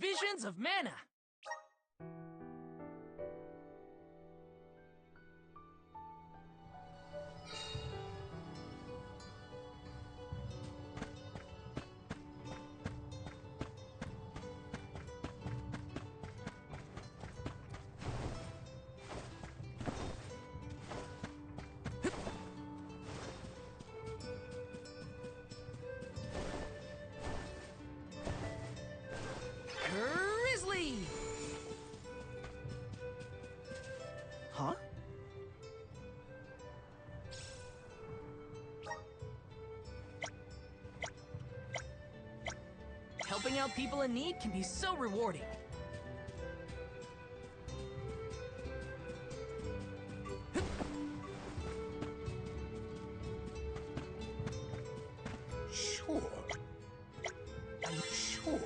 Visions of Mana! Grizzly! Huh? Helping out people in need can be so rewarding. Sure. I'm sure.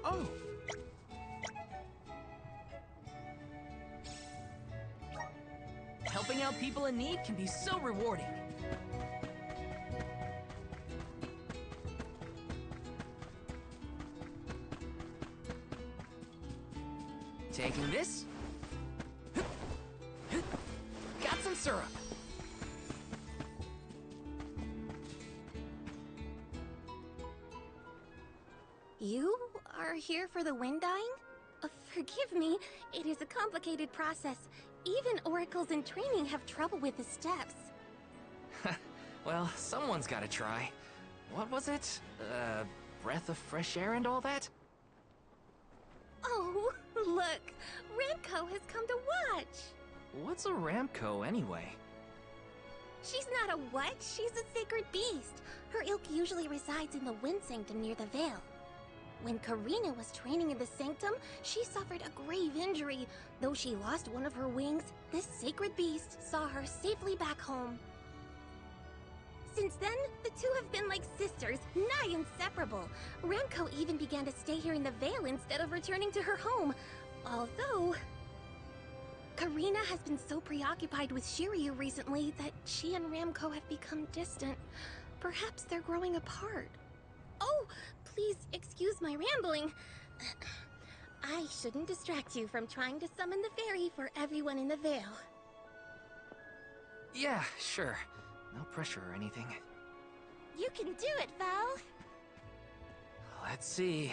Oh. Helping out people in need can be so rewarding. Taking this. Got some syrup. You are here for the wind dying? Forgive me, it is a complicated process. Even oracles in training have trouble with the steps. Well, someone's gotta try. What was it? Breath of fresh air and all that? Oh, look! Ramco has come to watch! What's a Ramco anyway? She's not a what? She's a sacred beast. Her ilk usually resides in the Wind Sanctum near the Veil. When Karina was training in the Sanctum, she suffered a grave injury. Though she lost one of her wings, this sacred beast saw her safely back home. Since then, the two have been like sisters, nigh inseparable. Ramco even began to stay here in the Veil instead of returning to her home. Although... Karina has been so preoccupied with Shiryu recently that she and Ramco have become distant. Perhaps they're growing apart. Oh, please excuse my rambling. I shouldn't distract you from trying to summon the fairy for everyone in the Veil. Yeah, sure. No pressure or anything. You can do it, Val. Let's see.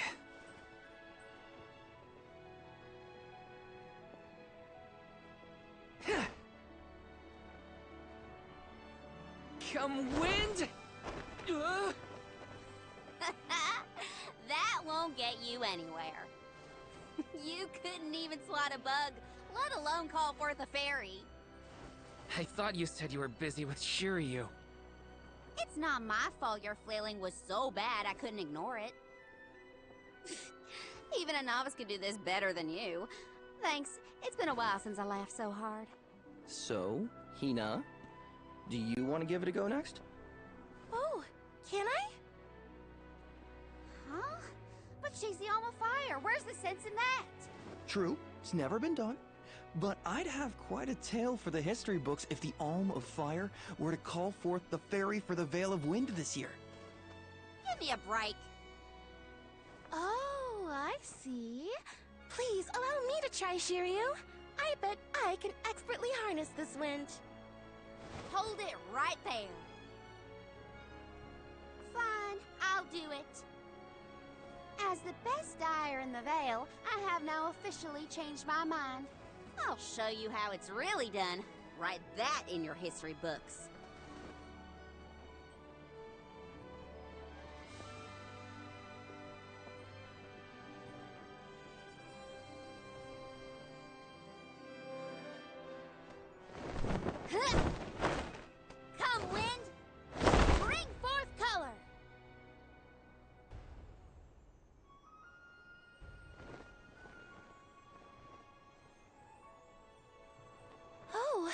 Come wind! That won't get you anywhere. You couldn't even swat a bug, let alone call forth a fairy. I thought you said you were busy with Shiryu. It's not my fault your flailing was so bad I couldn't ignore it. Even a novice could do this better than you. Thanks, it's been a while since I laughed so hard. So, Hina, do you want to give it a go next? Oh, can I? Huh? But she's the Alma Fire. Where's the sense in that? True, it's never been done. But I'd have quite a tale for the history books if the Alm of Fire were to call forth the fairy for the Veil of Wind this year. Give me a break. Oh, I see. Please allow me to try, Shiryu. I bet I can expertly harness this wind. Hold it right there. Fine, I'll do it. As the best dyer in the Veil, I have now officially changed my mind. I'll show you how it's really done. Write that in your history books. Come, wind! Bring forth color! Oh.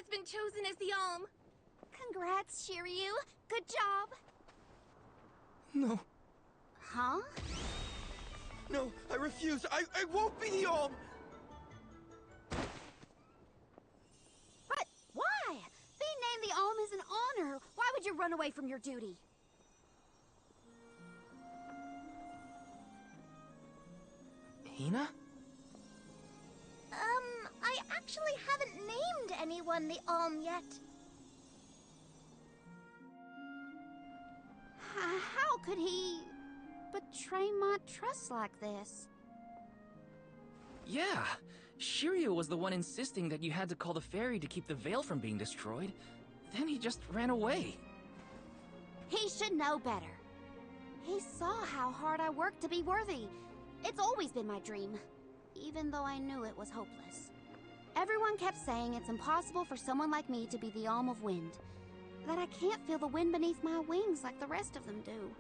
has been chosen as the Alm. Congrats, Shiryu. Good job. No, Huh? no, I refuse. I won't be the Alm! But why? Being named the Alm is an honor. Why would you run away from your duty? Hina? I actually haven't named anyone the Alm yet. How could he betray my trust like this? Yeah. Shiryu was the one insisting that you had to call the fairy to keep the veil from being destroyed. Then he just ran away. He should know better. He saw how hard I worked to be worthy. It's always been my dream, even though I knew it was hopeless. Everyone kept saying it's impossible for someone like me to be the Alm of Wind. That I can't feel the wind beneath my wings like the rest of them do,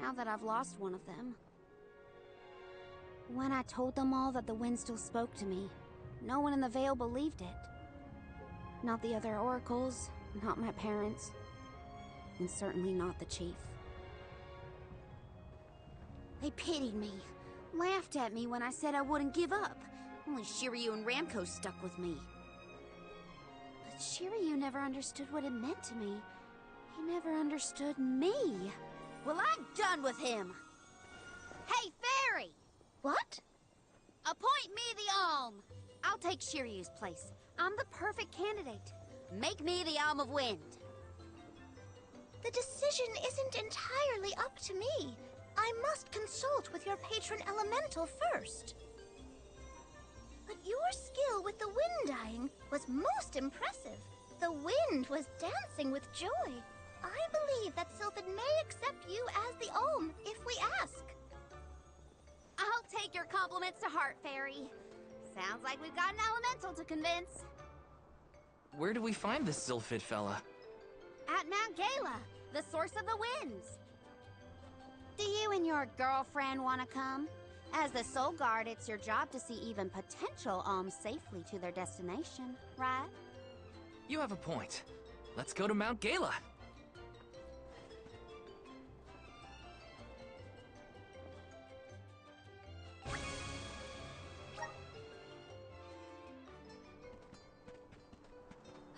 now that I've lost one of them. When I told them all that the wind still spoke to me, no one in the Vale believed it. Not the other oracles, not my parents, and certainly not the chief. They pitied me, laughed at me when I said I wouldn't give up. Only Shiryu and Ramco stuck with me. But Shiryu never understood what it meant to me. He never understood me. Well, I'm done with him. Hey, Fairy! What? Appoint me the Alm. I'll take Shiryu's place. I'm the perfect candidate. Make me the Alm of Wind. The decision isn't entirely up to me. I must consult with your patron elemental first. But your skill with the wind dying was most impressive. The wind was dancing with joy. I believe that Sylphid may accept you as the Alm if we ask. I'll take your compliments to heart, Fairy. Sounds like we've got an elemental to convince. Where do we find this Sylphid fella? At Mount Gala, the source of the winds. Do you and your girlfriend want to come? As the Soul Guard, it's your job to see even potential alms safely to their destination, right? You have a point. Let's go to Mount Gala.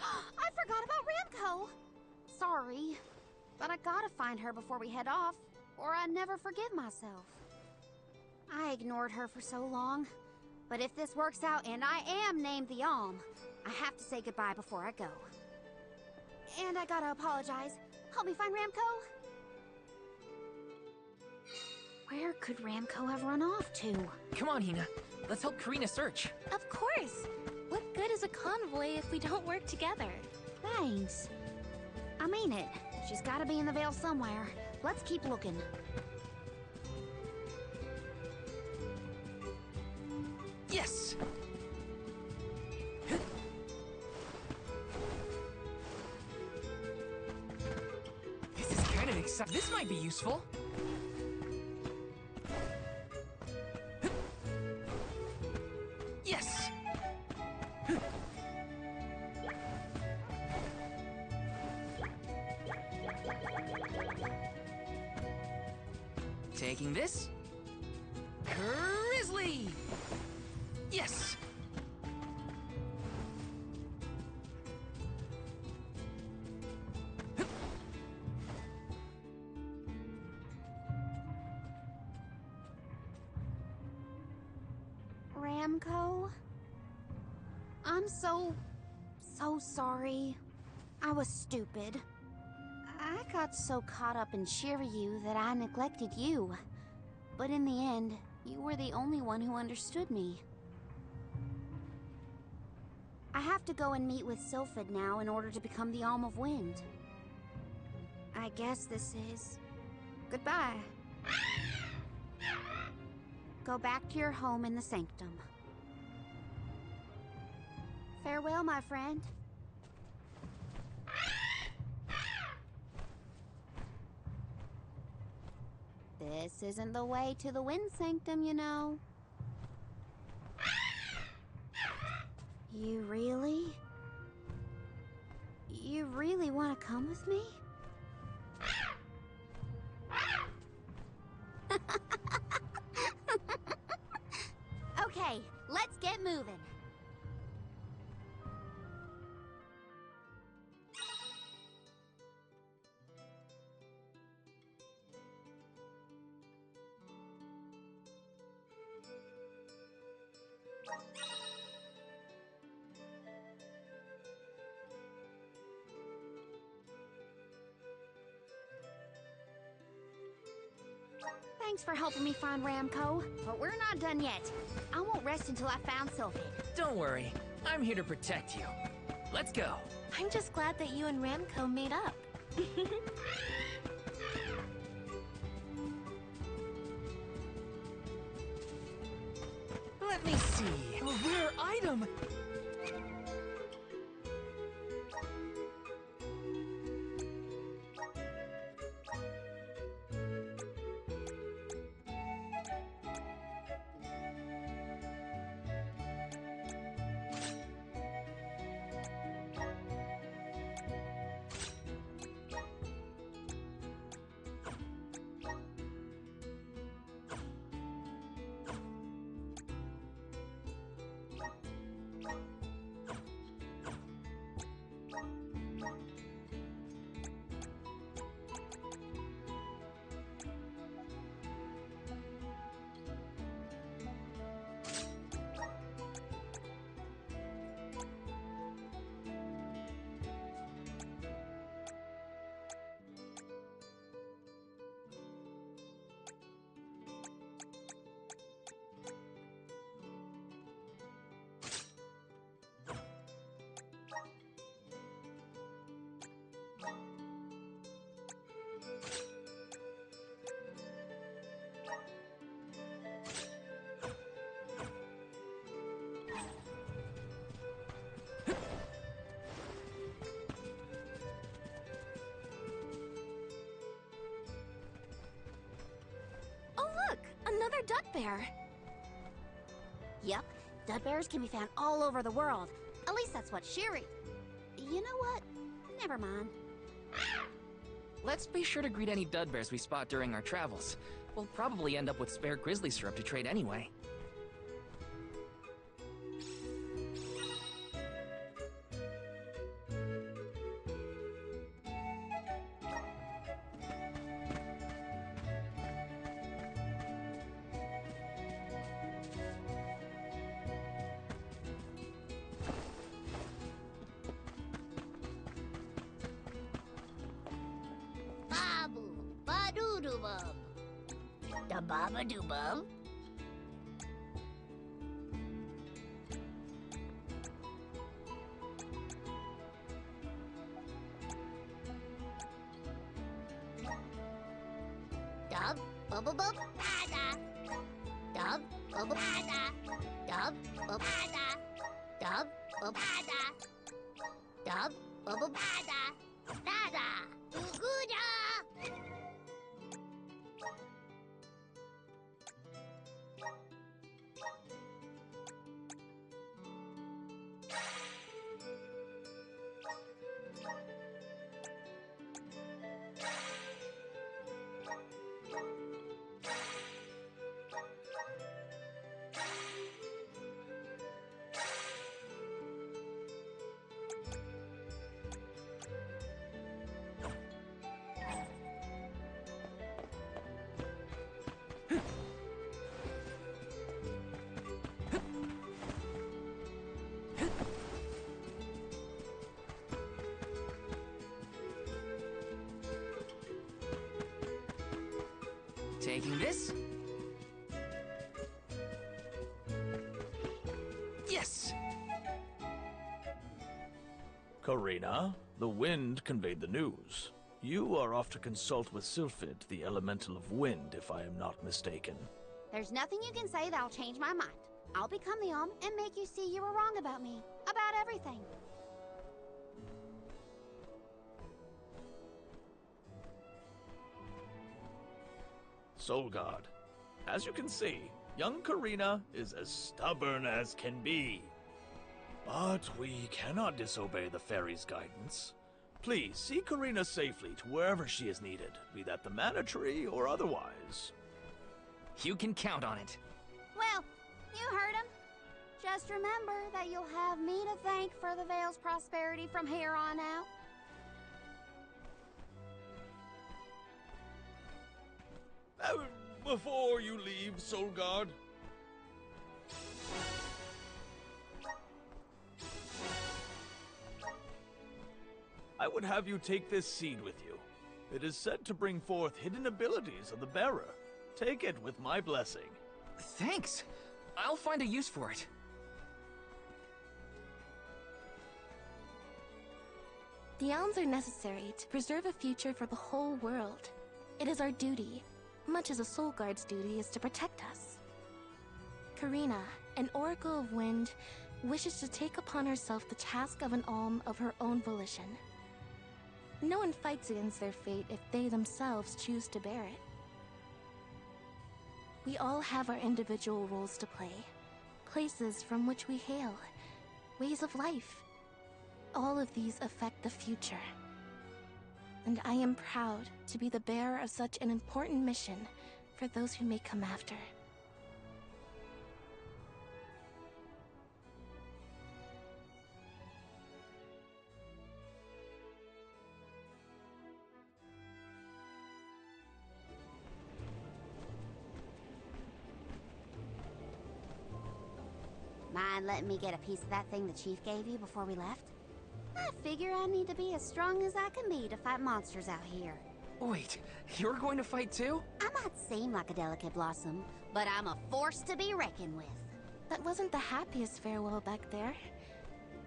I forgot about Ramco. Sorry, but I gotta find her before we head off, or I'd never forgive myself. I ignored her for so long, but if this works out and I am named the Alm, I have to say goodbye before I go. And I gotta apologize. Help me find Ramco. Where could Ramco have run off to? Come on, Hina. Let's help Karina search. Of course. What good is a convoy if we don't work together? Thanks. I mean it. She's gotta be in the Vale somewhere. Let's keep looking. Yes! This is kind of exciting. This might be useful. Yes! Taking this. Grizzly! Yes! Ramco? I'm so sorry. I was stupid. I got so caught up in Shiryu that I neglected you. But in the end, you were the only one who understood me. I have to go and meet with Sylphid now in order to become the Alm of Wind. I guess this is... goodbye. Go back to your home in the Sanctum. Farewell, my friend. This isn't the way to the Wind Sanctum, you know. You really You really want to come with me? Okay, let's get moving. Thanks for helping me find Ramco, but we're not done yet. I won't rest until I found Sylphid. Don't worry, I'm here to protect you. Let's go. I'm just glad that you and Ramco made up. Let me see. A rare item! Another Dud Bear. Yep, Dud Bears can be found all over the world. At least that's what Shiri... You know what? Never mind. Let's be sure to greet any Dud Bears we spot during our travels. We'll probably end up with spare grizzly syrup to trade anyway. Ba-doo-doo-bub. Da baba-doo-bub. Dub, bubba-bub, bada. Dub, bubba, bada. Dub, bubba, bada. Dub, bubba, bada. Dub, bubba, bada. Bada. Uguda. Taking this. Yes! Karina, the wind conveyed the news. You are off to consult with Sylphid, the elemental of wind, if I am not mistaken. There's nothing you can say that'll change my mind. I'll become the and make you see you were wrong about me. About everything. Solgard, as you can see, young Karina is as stubborn as can be. But we cannot disobey the fairy's guidance. Please, see Karina safely to wherever she is needed, be that the Mana Tree or otherwise. You can count on it. Well, you heard him. Just remember that you'll have me to thank for the Vale's prosperity from here on out. Before you leave, Solgard. I would have you take this seed with you. It is said to bring forth hidden abilities of the bearer. Take it with my blessing. Thanks. I'll find a use for it. The elms are necessary to preserve a future for the whole world. It is our duty, much as a soul guard's duty is to protect us. Karina, an Oracle of Wind, wishes to take upon herself the task of an alm of her own volition. No one fights against their fate if they themselves choose to bear it. We all have our individual roles to play, places from which we hail, ways of life. All of these affect the future. And I am proud to be the bearer of such an important mission for those who may come after. Mind letting me get a piece of that thing the Chief gave you before we left? I figure I need to be as strong as I can be to fight monsters out here. Wait, you're going to fight too? I might seem like a delicate blossom, but I'm a force to be reckoned with. That wasn't the happiest farewell back there.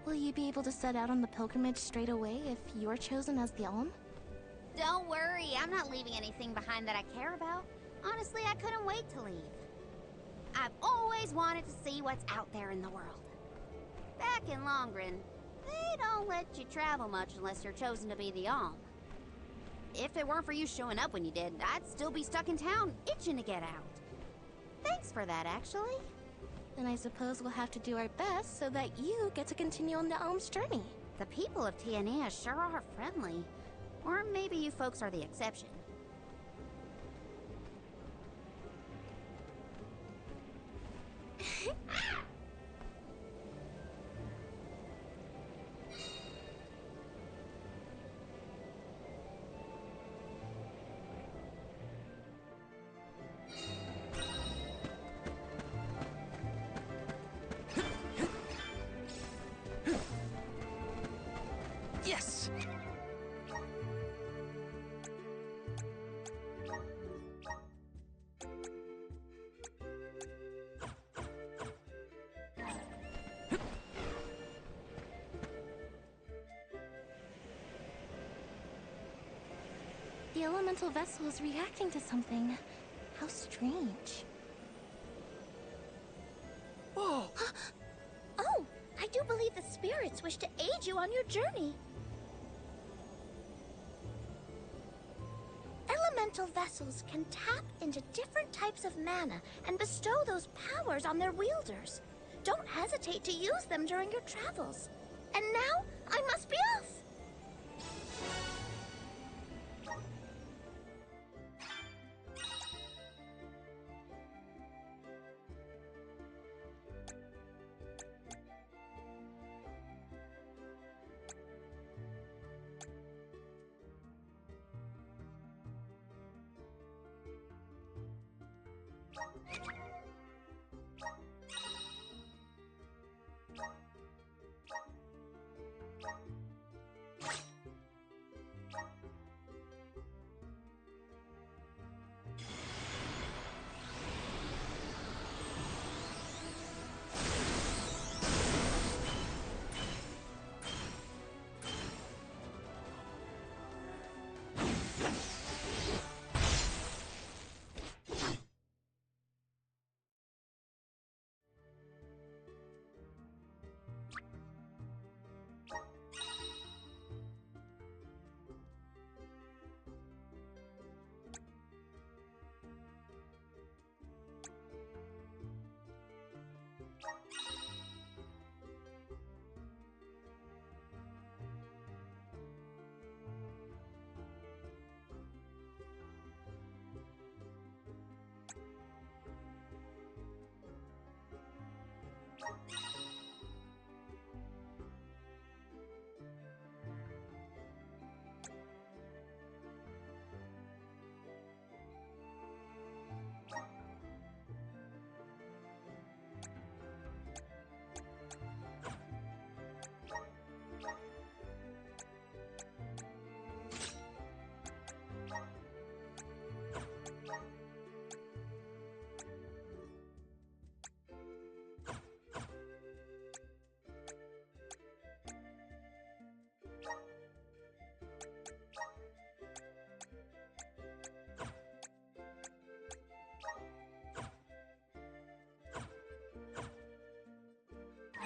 Will you be able to set out on the pilgrimage straight away if you're chosen as the alm? Don't worry, I'm not leaving anything behind that I care about. Honestly, I couldn't wait to leave. I've always wanted to see what's out there in the world. Back in Longren, they don't let you travel much unless you're chosen to be the alm. If it weren't for you showing up when you did, I'd still be stuck in town, itching to get out. Thanks for that, actually. Then I suppose we'll have to do our best so that you get to continue on the alm's journey. The people of Tiania sure are friendly. Or maybe you folks are the exception. Yes! The elemental vessel is reacting to something. How strange. Whoa! Oh, I do believe the spirits wish to aid you on your journey. Elemental vessels can tap into different types of mana and bestow those powers on their wielders. Don't hesitate to use them during your travels. And now, I must be off!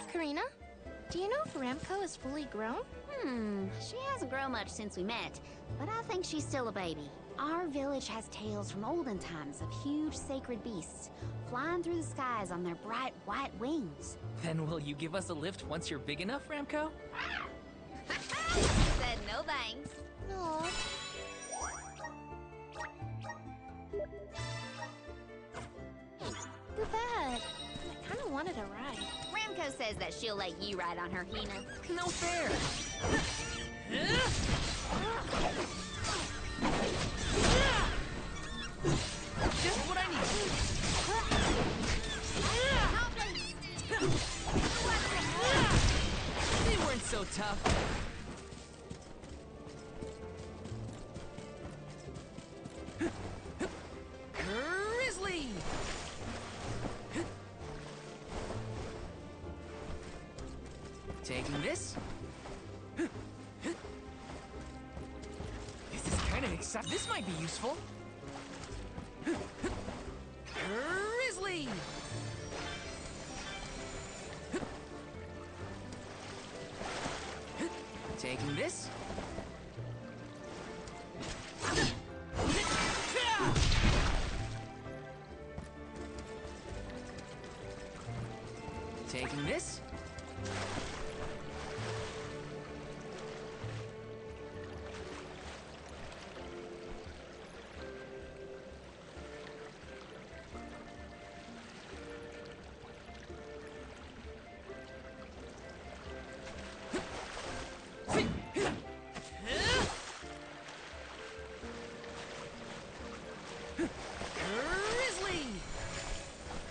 Karina, do you know if Ramco is fully grown? She hasn't grown much since we met, but I think she's still a baby. Our village has tales from olden times of huge sacred beasts flying through the skies on their bright white wings. Then will you give us a lift once you're big enough, Ramco? Said no thanks. No. Too bad. I kind of wanted a ride. Ramco says that she'll let you ride on her, Hina. No fair! Just what I need! They weren't so tough. Grizzly! Taking this. This is kind of exciting. This might be useful. Grizzly! Taking this. Taking this. Grizzly!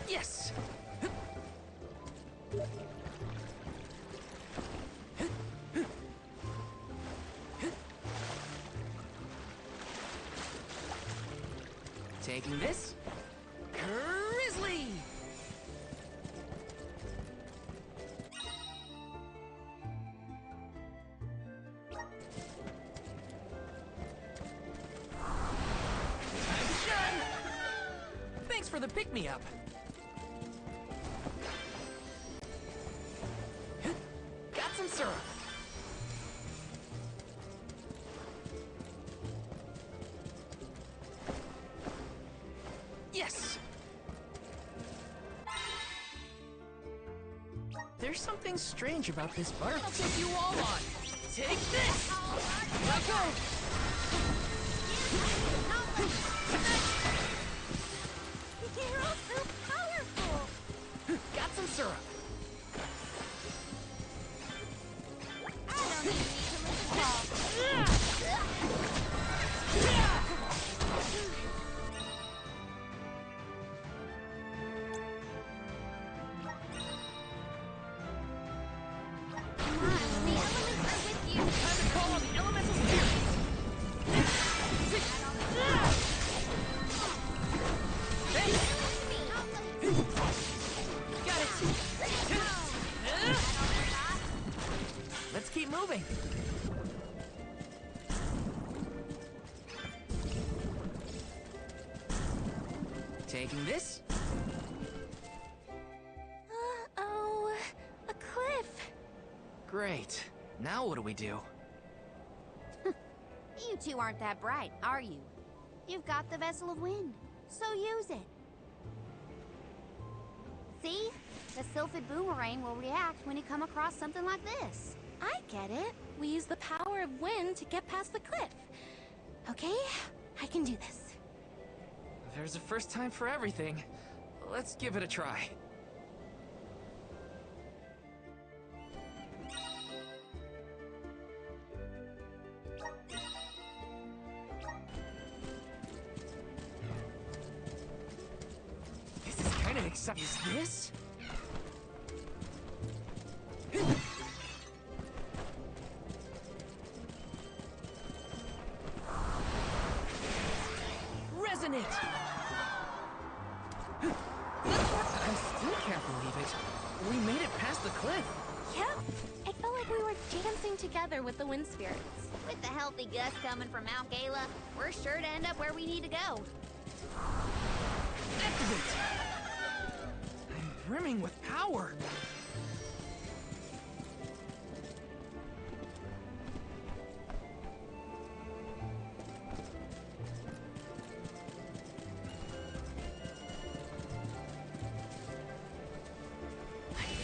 Yes! Taking this. Grizzly! Time to shine! Thanks for the pick-me-up. Got some syrup. Yes! There's something strange about this bar. I'll take you all on. Take this! Let go! You're all so powerful! Got some syrup. I don't even need to listen to all. Come on, the elements are with you. Time to call on the elemental spirits. Hey, got it. Let's keep moving. Taking this. Uh-oh. A cliff. Great. Now what do we do? You two aren't that bright, are you? You've got the Vessel of Wind, so use it. See? The Sylphid Boomerang will react when you come across something like this. I get it. We use the power of wind to get past the cliff. Okay, I can do this. There's a first time for everything. Let's give it a try. This is kind of exciting. Is this? Resonant! I still can't believe it. We made it past the cliff. Yep. It felt like we were dancing together with the wind spirits. With the healthy gust coming from Mount Gala, we're sure to end up where we need to go. Activate! I'm brimming with power.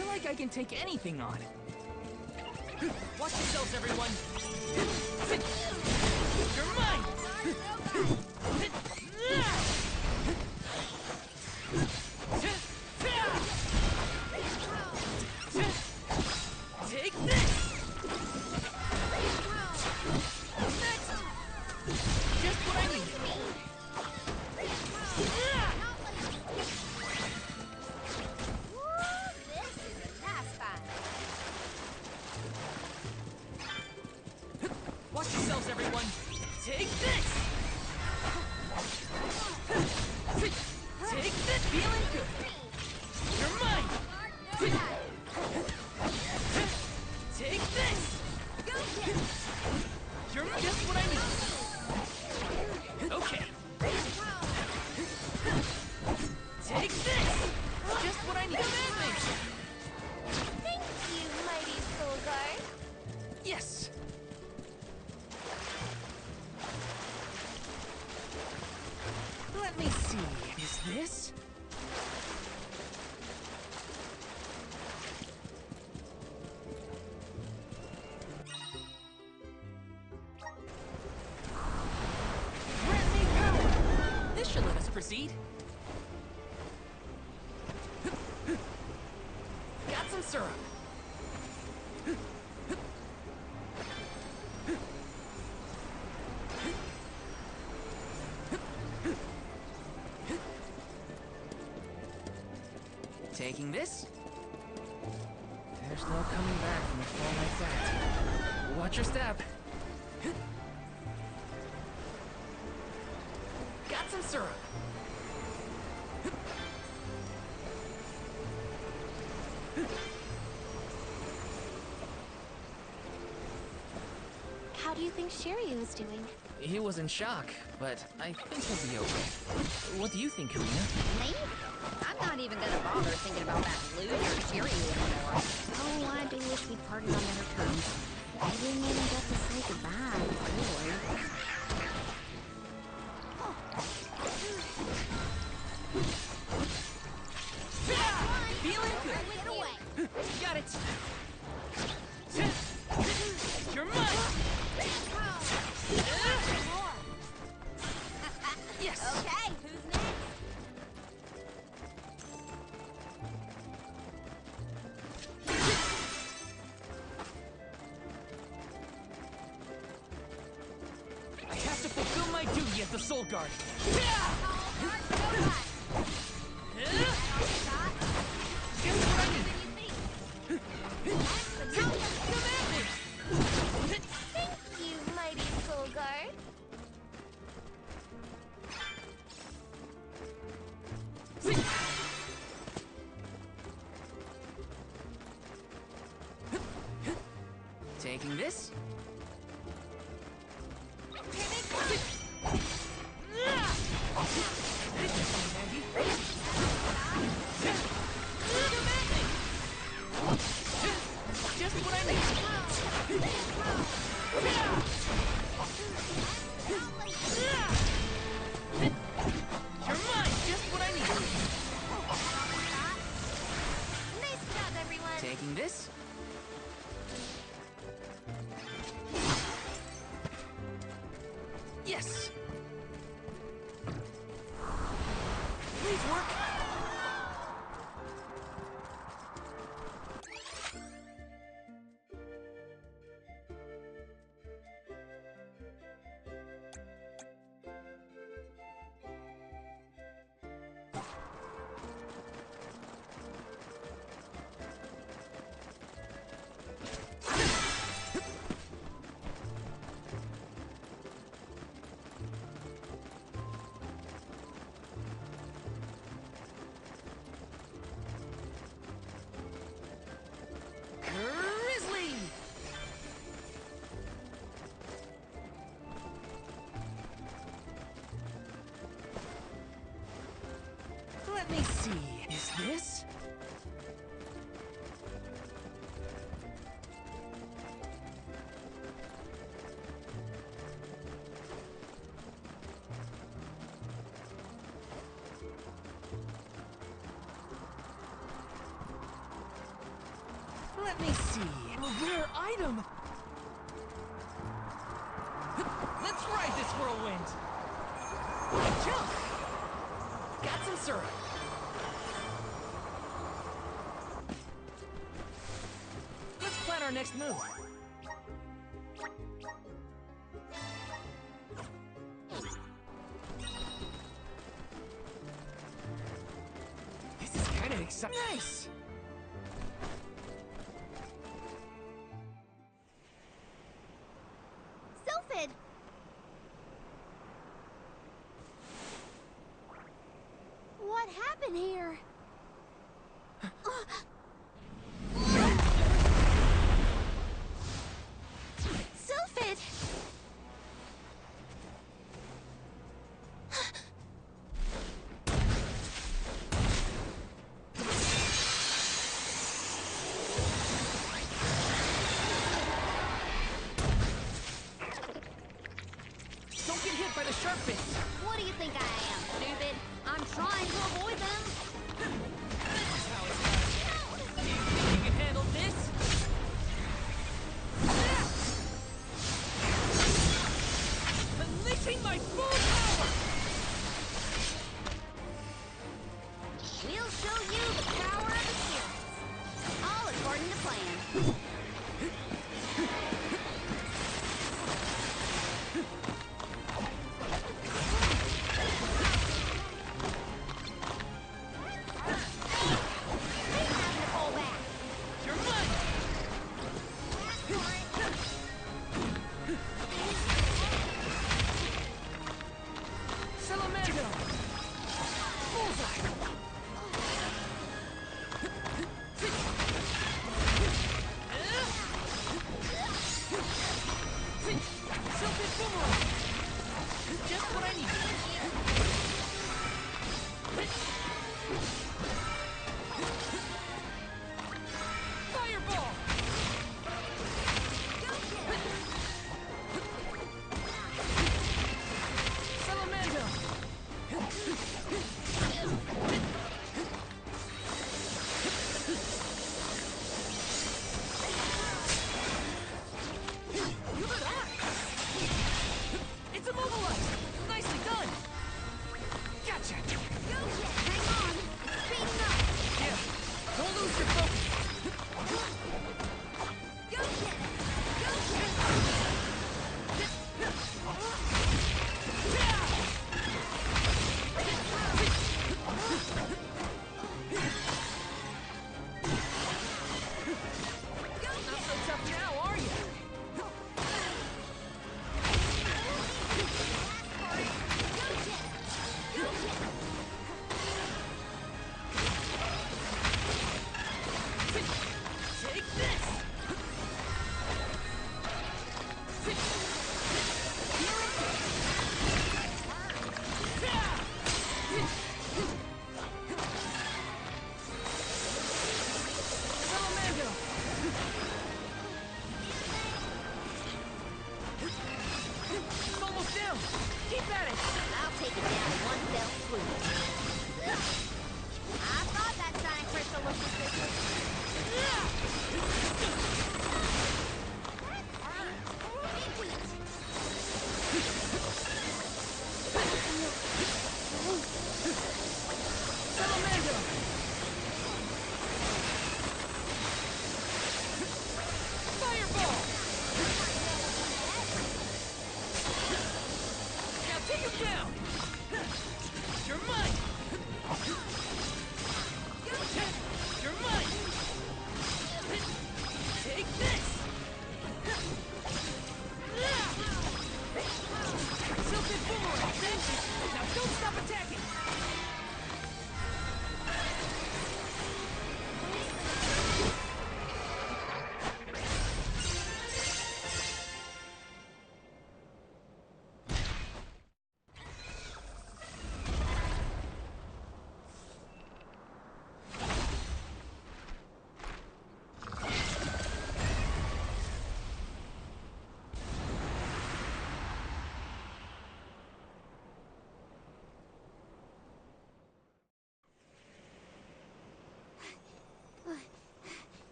feel like I can take anything on. Watch yourselves, everyone! You're mine! Take this! Next! Just what I need! This is a nice find. Watch yourselves, everyone! Take this! Take this! Feeling good! You're mine! Take this! You're just what I need! Okay! Take this! Just what I need! Thanks! Thank you, Mighty Solgar. Yes! Let me see. Is this? Grant me power! This should let us proceed. Got some syrup. Taking this? There's no coming back from a fall like that. Watch your step. Got some syrup. How do you think Shiryu is doing? He was in shock, but I think he'll be okay. What do you think, Karina? Me? I'm not even gonna bother thinking about that loser Shiryu anymore. Oh, I do wish we'd parted on better terms. I didn't even get to say goodbye, really. Feeling good. Get away. Got it. You're mine. Yes. Okay, who's next? I have to fulfill my duty as the Soul Guard. Just what I need. Command me. Thank you, Mighty Solgar. Taking this. Just what I need. You're mine. Just what I need. Nice job, everyone. Taking this. Yes. Please work. Grizzly! Let me see. Is this? Let me see. A rare item. Let's ride this whirlwind. Jump. Got some syrup. Let's plan our next move. This is kind of exciting. Nice! Sylphid! What happened here? Sylphid! Don't get hit by the sharp bits. What do you think I am, stupid? I'm trying to avoid them. This is how it's done. Do you think you can handle this? Unleashing my full power! We'll show you the power of the spirits. All according to plan. Having to pull back. You're mine! Salamando! Bullseye! Sylphid Boomerang! Just what I need. Fireball! Salamando!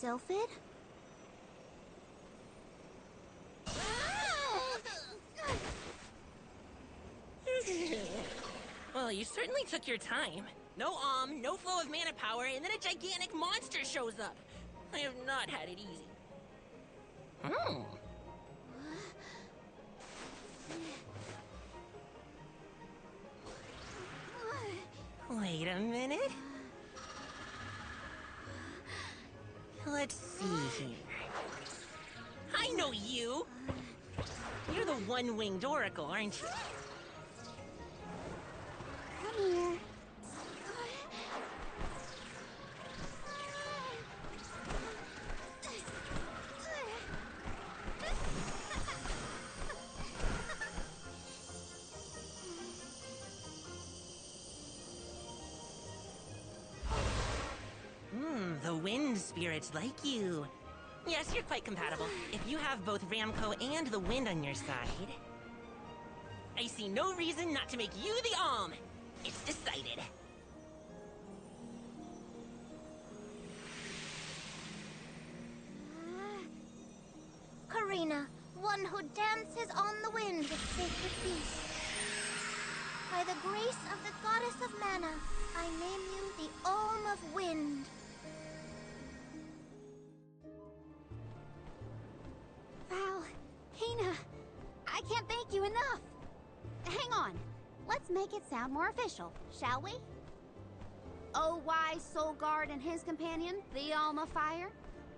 Sylphid? Well, you certainly took your time. No no flow of mana power, and then a gigantic monster shows up. I have not had it easy. Wait a minute. Let's see here. I know you! You're the one-winged oracle, aren't you? Come here. The wind spirits like you. Yes, you're quite compatible. If you have both Ramco and the wind on your side, I see no reason not to make you the Alm. It's decided. Karina, one who dances on the wind with sacred beasts. By the grace of the goddess of mana, I name you the Alm of Wind. Val, Hina, I can't thank you enough. Hang on. Let's make it sound more official, shall we? Oh, wise Soul Guard and his companion, the Alma Fire,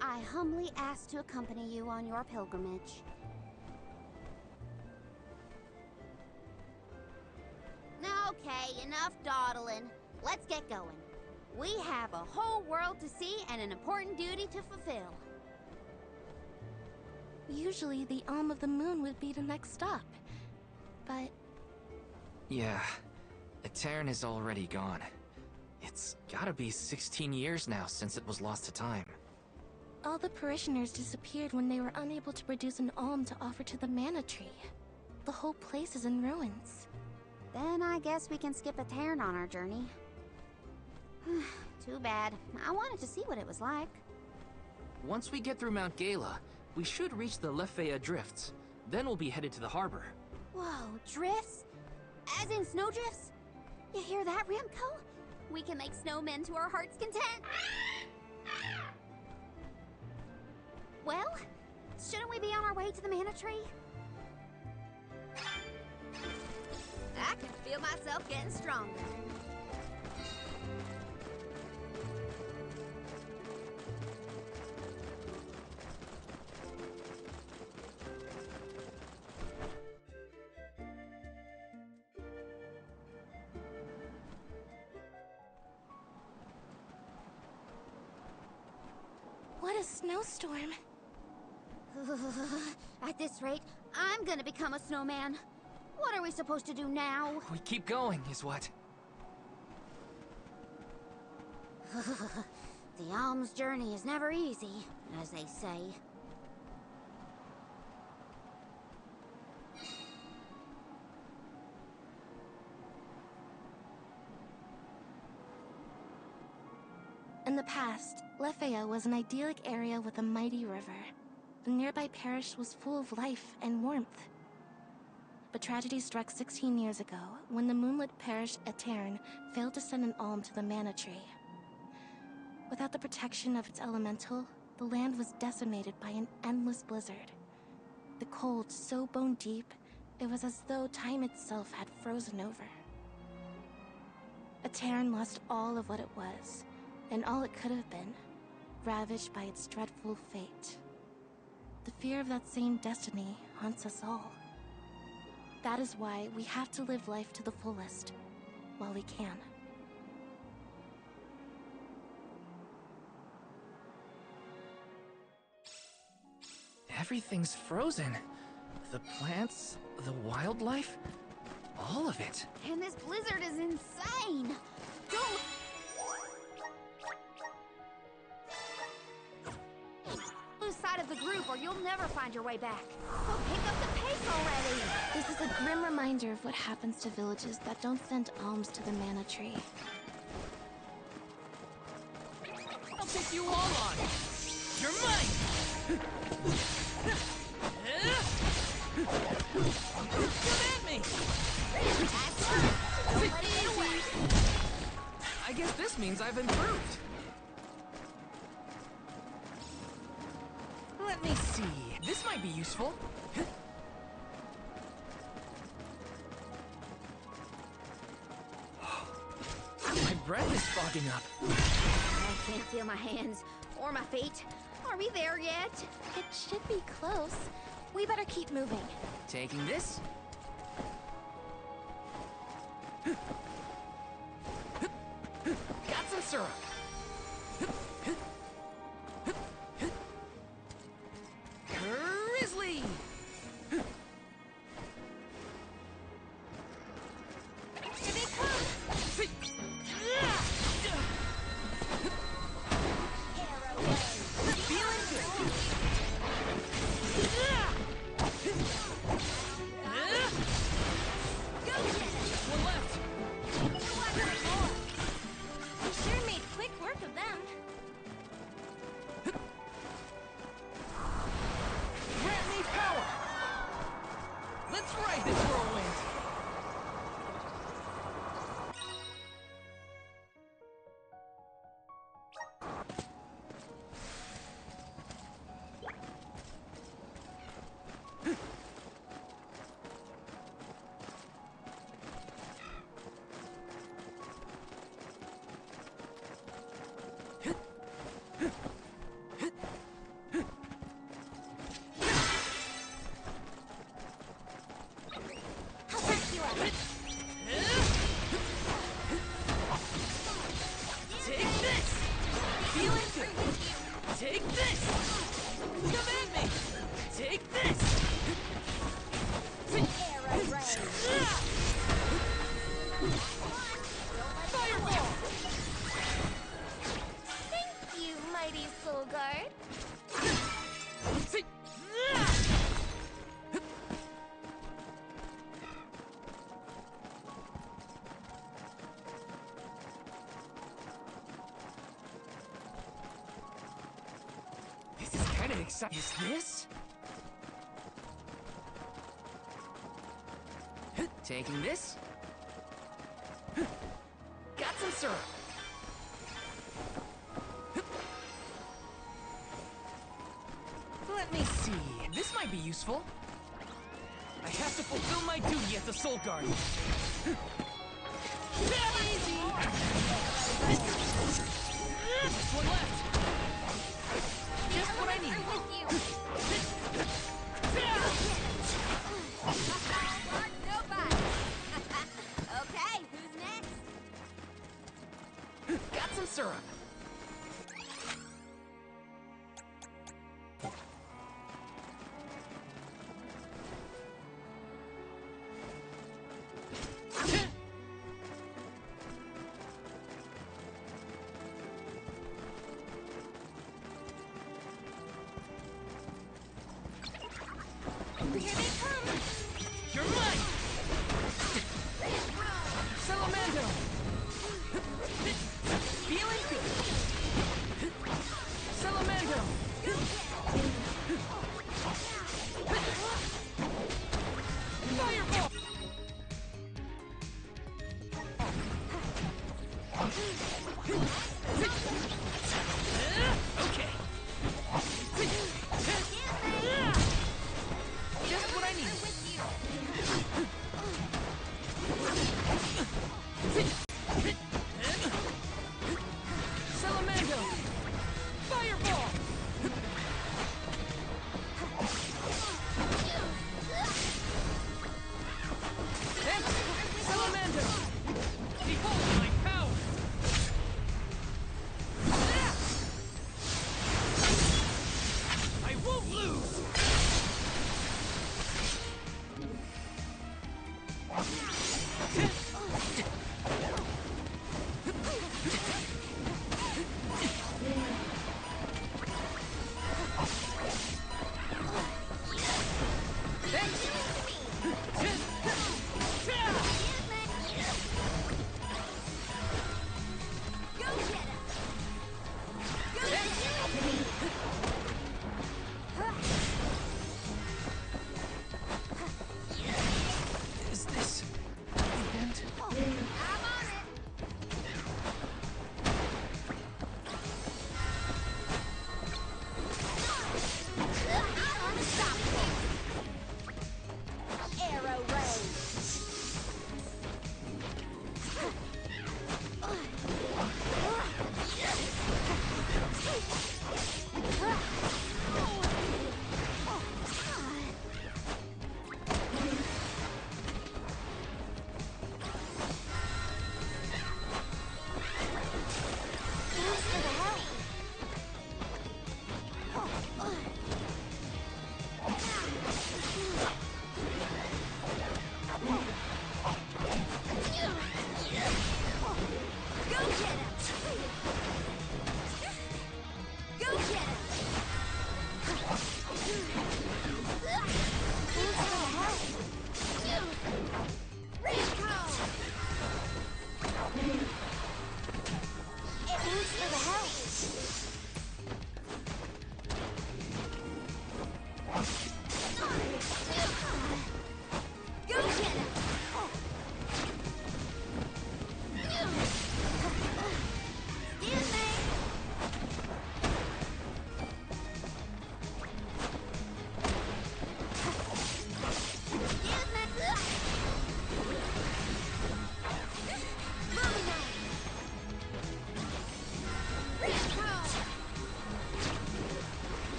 I humbly ask to accompany you on your pilgrimage. Okay, enough dawdling. Let's get going. We have a whole world to see and an important duty to fulfill. Usually the Alm of the Moon would be the next stop. But Yeah, Aetern is already gone. It's gotta be 16 years now since it was lost to time. all the parishioners disappeared when they were unable to produce an Alm to offer to the Mana Tree. The whole place is in ruins. Then I guess we can skip Aetern on our journey. Too bad. I wanted to see what it was like. Once we get through Mount Gala, we should reach the Lefeya Drifts. Then we'll be headed to the harbor. Whoa, drifts? As in snowdrifts? You hear that, Ramco? We can make snowmen to our heart's content. Well, shouldn't we be on our way to the Mana Tree? I can feel myself getting stronger. What a snowstorm. At this rate, I'm gonna become a snowman. What are we supposed to do now? We keep going, is what? The Alm's journey is never easy, as they say. In the past, Lefeya was an idyllic area with a mighty river. The nearby parish was full of life and warmth. But tragedy struck 16 years ago when the moonlit parish Aetern failed to send an Alm to the Mana Tree. Without the protection of its elemental, the land was decimated by an endless blizzard. The cold so bone deep, it was as though time itself had frozen over. Aetern lost all of what it was, and all it could have been, ravaged by its dreadful fate. The fear of that same destiny haunts us all. That is why we have to live life to the fullest, while we can. Everything's frozen. The plants, the wildlife, all of it. And this blizzard is insane! Don't... lose sight of the group or you'll never find your way back. So pick up the pace already! This is a grim reminder of what happens to villages that don't send alms to the Mana Tree. I'll take you all on. You're mine! Come at me! Don't let it get away. I guess this means I've improved. Let me see. This might be useful. My breath is fogging up. I can't feel my hands or my feet. Are we there yet? It should be close. We better keep moving. Taking this. Got some syrup. Grizzly! Here they come. Feeling good. One left. We sure made quick work of them. Grant me power! Let's ride this whirlwind! I'll back you up. Take this! Feeling good! Take this! Come at me! Take this! Fireball! Thank you, mighty Soul Guard. This is kind of exciting. Is this? Taking this. Got some syrup. Let me see. This might be useful. I have to fulfill my duty at the Soul Garden. Easy! Just one left. Just what I need. Okay, who's next? Got some syrup. Here they come. You're mine! Salamando! Feeling good! Salamando! Fireball! Okay. Just what I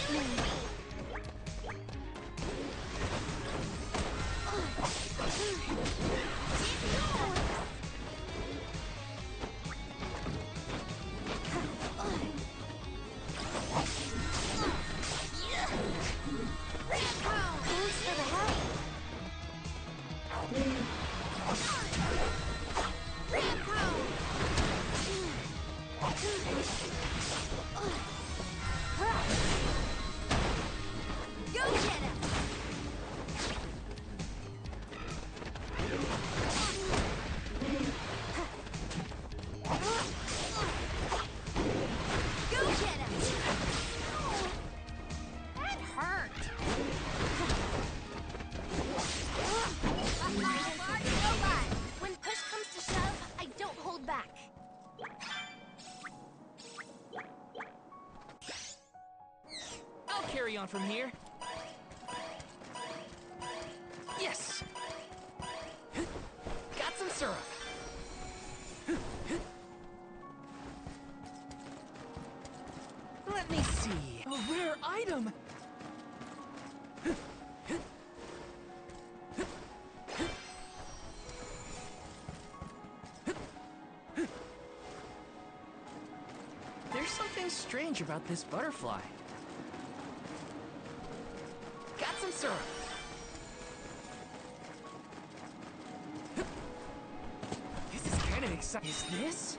Thanks for the help. Go get him! Go get him! That hurt! When push comes to shove, I don't hold back. I'll carry on from here. Yes! Got some syrup. Let me see. A rare item! There's something strange about this butterfly. Got some syrup. This is kind of exciting. Is this?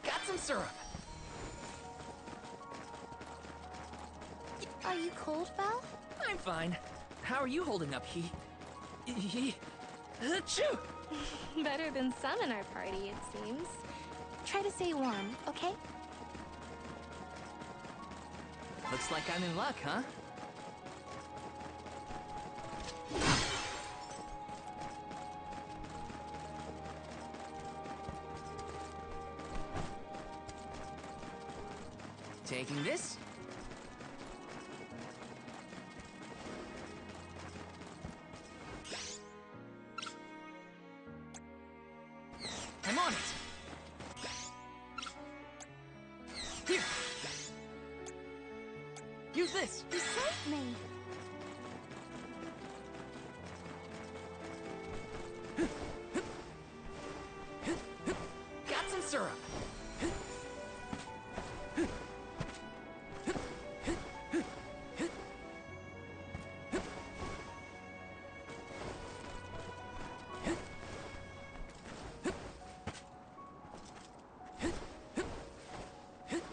Got some syrup. Are you cold, Val? I'm fine. How are you holding up, Achoo! Better than some in our party, it seems. Try to stay warm, okay? Looks like I'm in luck, huh? Taking this. I'm on it. Here. Use this. You saved me. Got some syrup.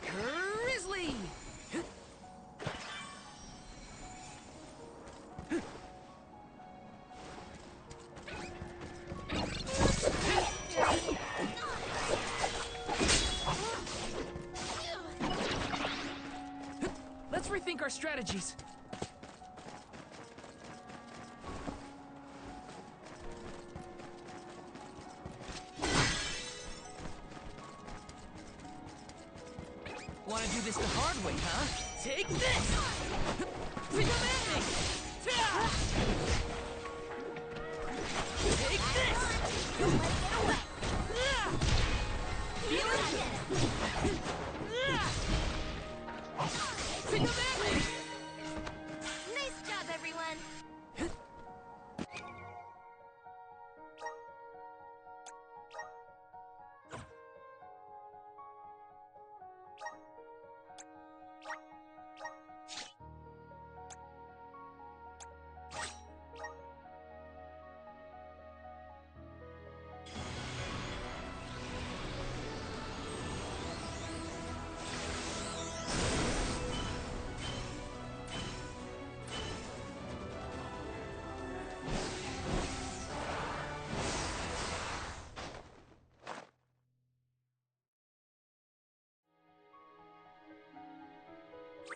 Grizzly! Let's rethink our strategies. Want to do this the hard way, huh? Take this! Take a man! Take this! Feel it? Take a man! Nice job, everyone.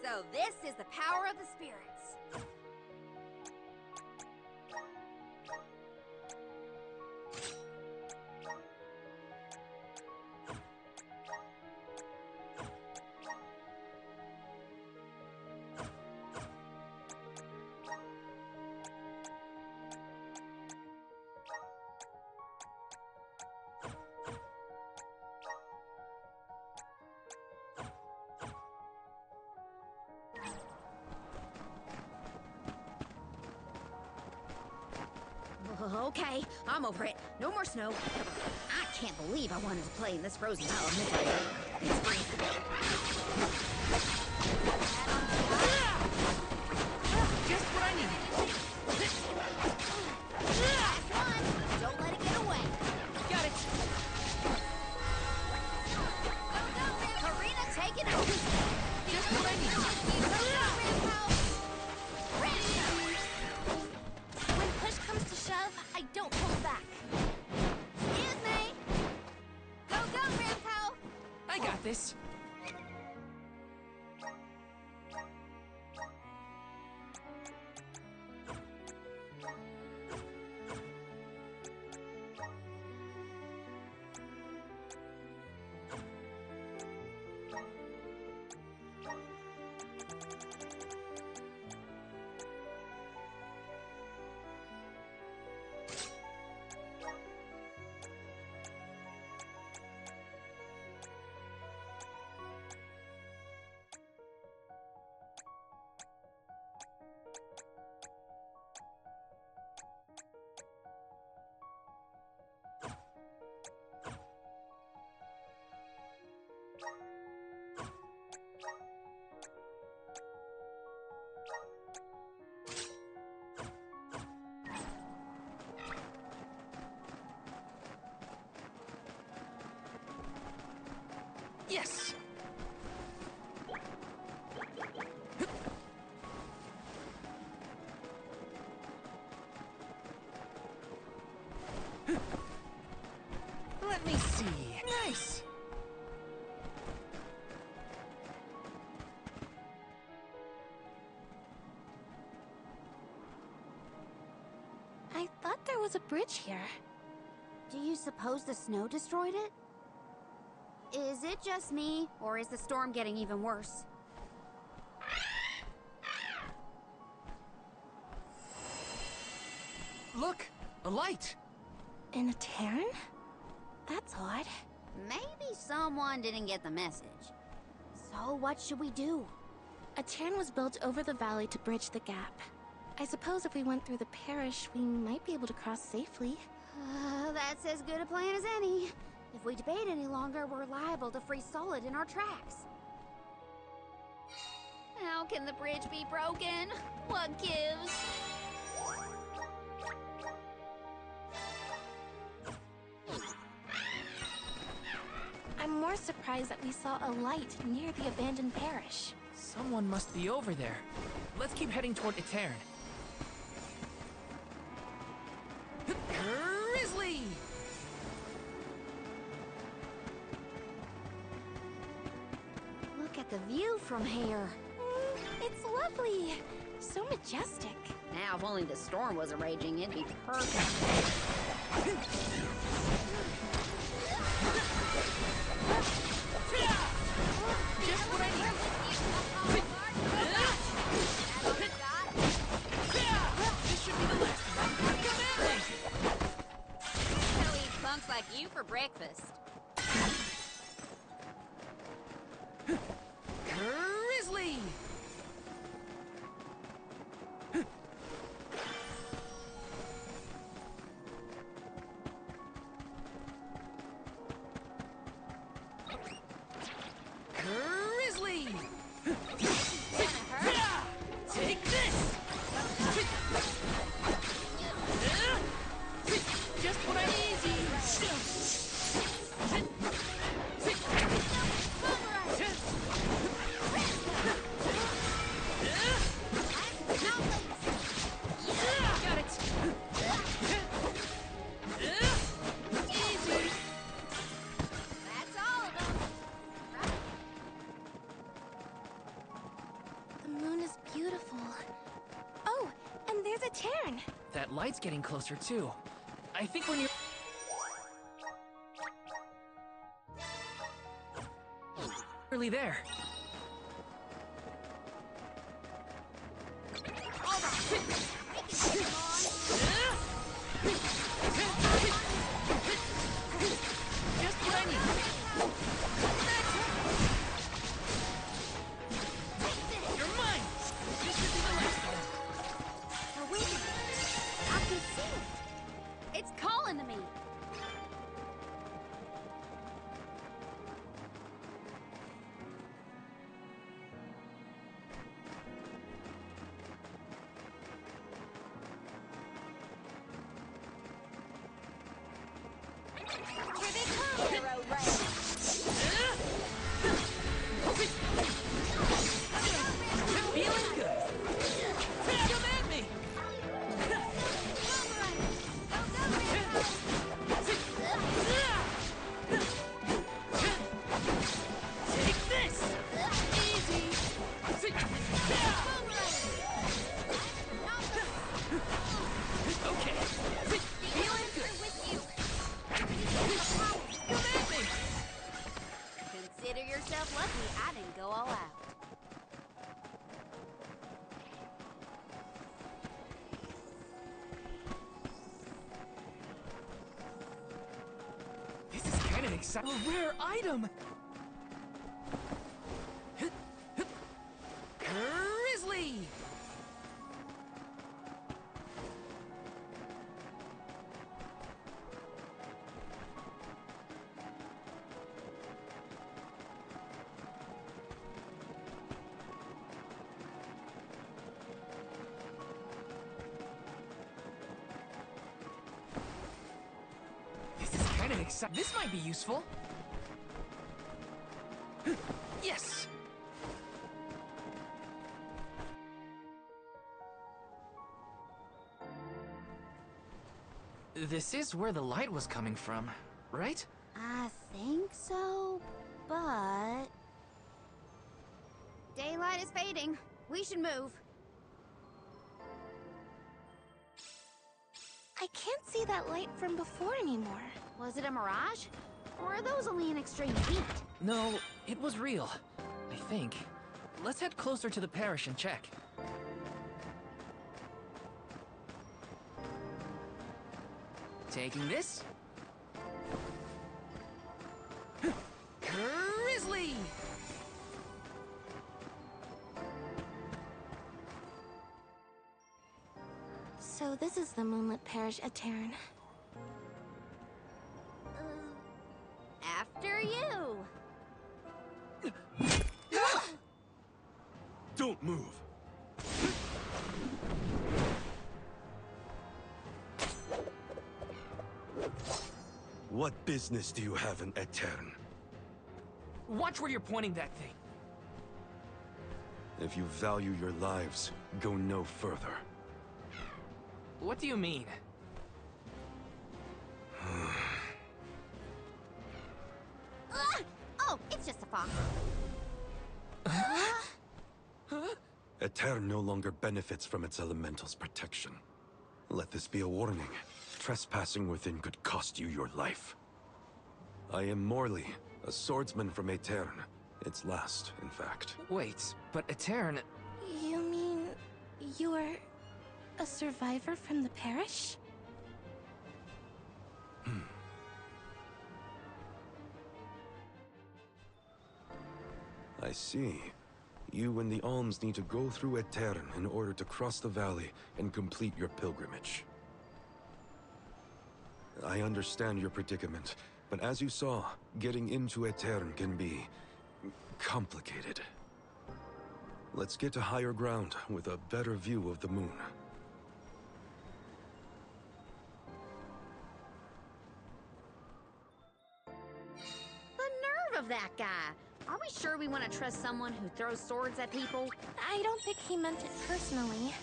So this is the power of the spirits. Okay, I'm over it. No more snow. I can't believe I wanted to play in this frozen pile of misery. It's freezing. Just what I need. Last one. Don't let it get away. Got it. Karina, take it over. Just what I need. When push comes to shove, I don't hold back. Excuse me. Go, Ramco. I got this. Yes! Let me see. Nice! I thought there was a bridge here. Do you suppose the snow destroyed it? Is it just me, or is the storm getting even worse? Look! A light! In a Terran? That's odd. Maybe someone didn't get the message. So what should we do? A Terran was built over the valley to bridge the gap. I suppose if we went through the parish, we might be able to cross safely. That's as good a plan as any. If we debate any longer, we're liable to freeze solid in our tracks. How can the bridge be broken? What gives? I'm more surprised that we saw a light near the abandoned parish. Someone must be over there. Let's keep heading toward Etern. Grizzly! Look at the view from here. It's lovely. So majestic. Now, if only the storm wasn't raging, it'd be perfect. Just what I need. This should be the last one. Come at me! I'll eat punks like you for breakfast. Grizzly! Grizzly! Take this! Just what I need! Got it! Easy! That's all of them. The moon is beautiful. Oh, and there's a Terran. That light's getting closer, too. I think we're near... Nearly there. Just what I need. You're mine! This should be the last one. Now wait a minute. I can see it. Arrow rain. Feeling good. Come at me. Take this. Easy. Okay. Feeling good. Come at me. Consider yourself lucky I didn't go all out. This is kind of exciting. A rare item. Grizzly. This is kind of exciting. This might be useful. Yes. This is where the light was coming from, right? I think so, but... Daylight is fading. We should move. I can't see that light from before anymore. Was it a mirage? Or are those only in extreme heat? No, it was real. I think. Let's head closer to the parish and check. Taking this. Grizzly! So this is the Moonlit Parish at Terran. After you. Don't move! What business do you have in Aetern? Watch where you're pointing that thing. If you value your lives, go no further. What do you mean? Oh, it's just a fox. Aetern no longer benefits from its elemental's protection. Let this be a warning. Trespassing within could cost you your life. I am Morley, a swordsman from Aetern. Its last, in fact. Wait, but Aetern... You mean you're a survivor from the parish? I see. You and the Alms need to go through Aetern in order to cross the valley and complete your pilgrimage. I understand your predicament, but as you saw, getting into Aetern can be... complicated. Let's get to higher ground with a better view of the moon. The nerve of that guy! Are we sure we want to trust someone who throws swords at people? I don't think he meant it personally.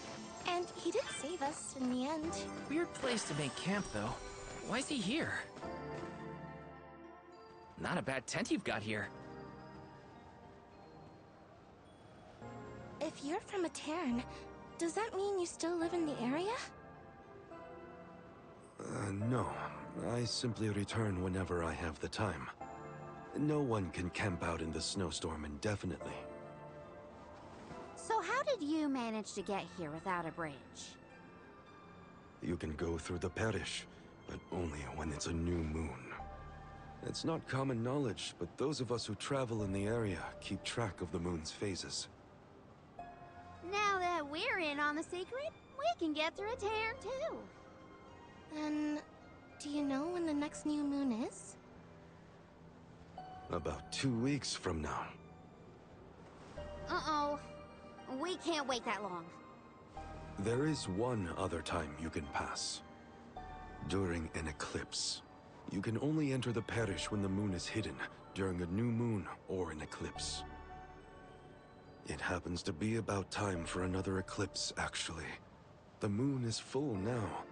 And he did save us in the end. Weird place to make camp, though. Why is he here? Not a bad tent you've got here. If you're from Aetern, does that mean you still live in the area? No. I simply return whenever I have the time. No one can camp out in the snowstorm indefinitely. So how did you manage to get here without a bridge? You can go through the parish, but only when it's a new moon. It's not common knowledge, but those of us who travel in the area keep track of the moon's phases. Now that we're in on the secret, we can get through Aetern too. Then, do you know when the next new moon is? About 2 weeks from now. Uh-oh. We can't wait that long. There is one other time you can pass. During an eclipse. You can only enter the parish when the moon is hidden, during a new moon or an eclipse. It happens to be about time for another eclipse, actually. The moon is full now.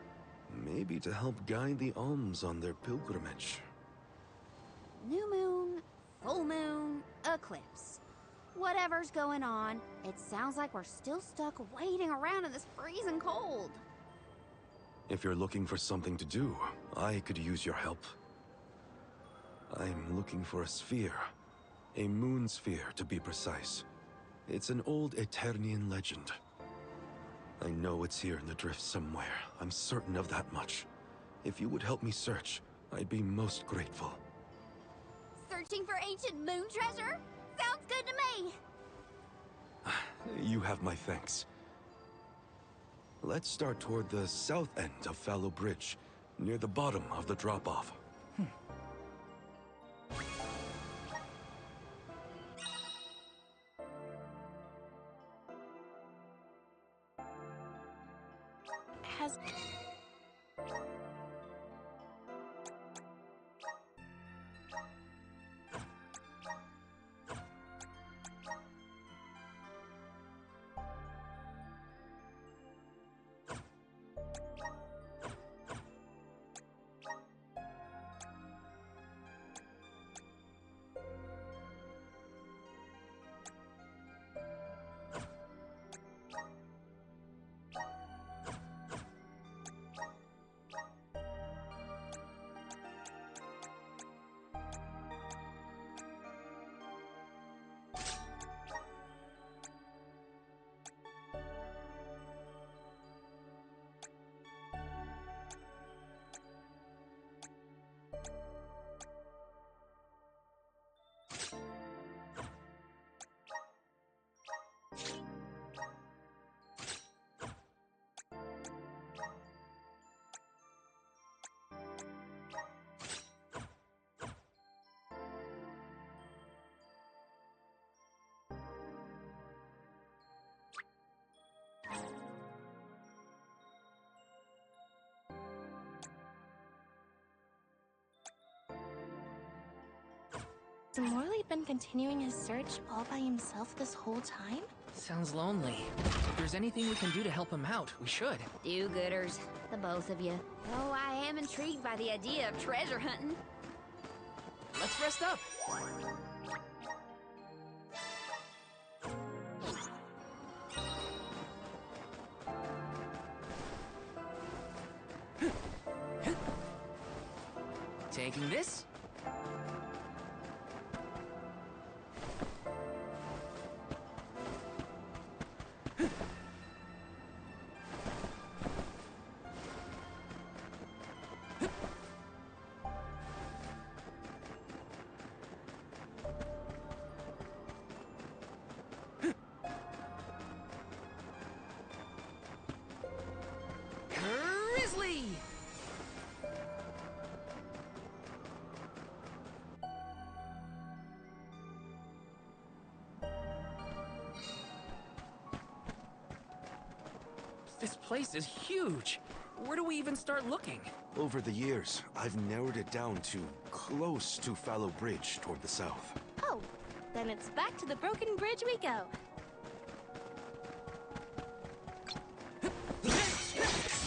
Maybe to help guide the alms on their pilgrimage. New moon, full moon, eclipse. Whatever's going on, it sounds like we're still stuck waiting around in this freezing cold. If you're looking for something to do, I could use your help. I'm looking for a sphere. A moon sphere, to be precise. It's an old Eternian legend. I know it's here in the drift somewhere. I'm certain of that much. If you would help me search, I'd be most grateful. Searching for ancient moon treasure? Sounds good to me! You have my thanks. Let's start toward the south end of Fallow Bridge, near the bottom of the drop-off. Has... Has Morley been continuing his search all by himself this whole time? Sounds lonely. If there's anything we can do to help him out, we should. Do-gooders, the both of you. Though I am intrigued by the idea of treasure hunting. Let's rest up. Taking this. Grizzly! This place is huge. Where do we even start looking? Over the years, I've narrowed it down to close to Fallow Bridge toward the south. Oh, then it's back to the broken bridge we go.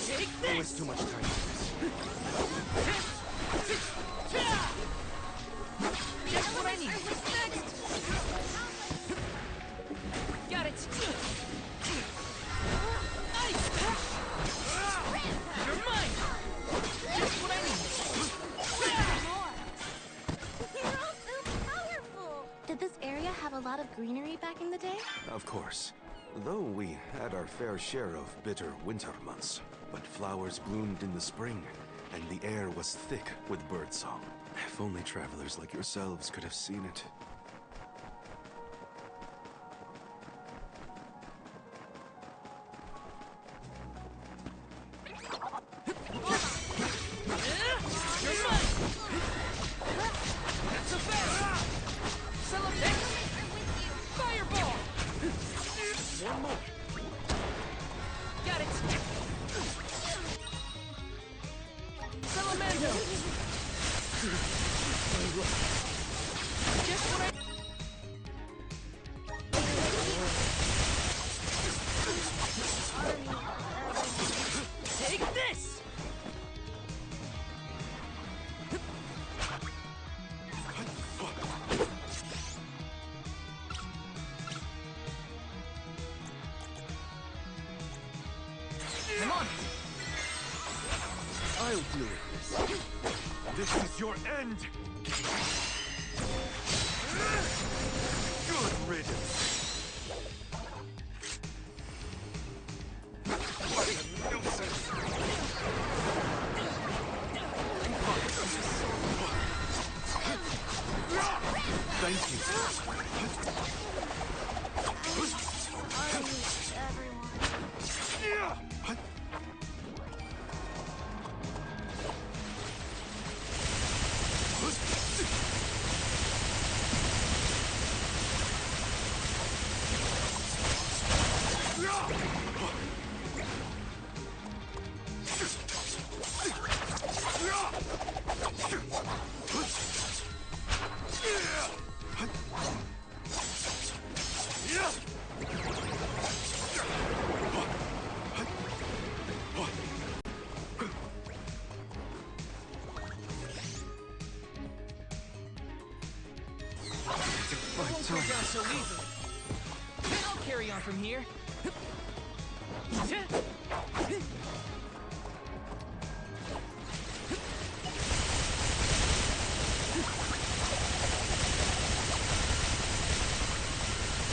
Take There was too much time for this. Just what I need. Got it. Nice. You're mine. Just what I need. You're all so powerful! Did this area have a lot of greenery back in the day? Of course. Though we had our fair share of bitter winter months. But flowers bloomed in the spring, and the air was thick with birdsong. If only travelers like yourselves could have seen it. You're mine. That's a fair. Celebrate. Fireball. One more. Got it. Salamando! I'm on it. I'll deal with this. This is your end! Good riddance! What a nuisance! Thank you. Won't go down so easily. I'll carry on from here.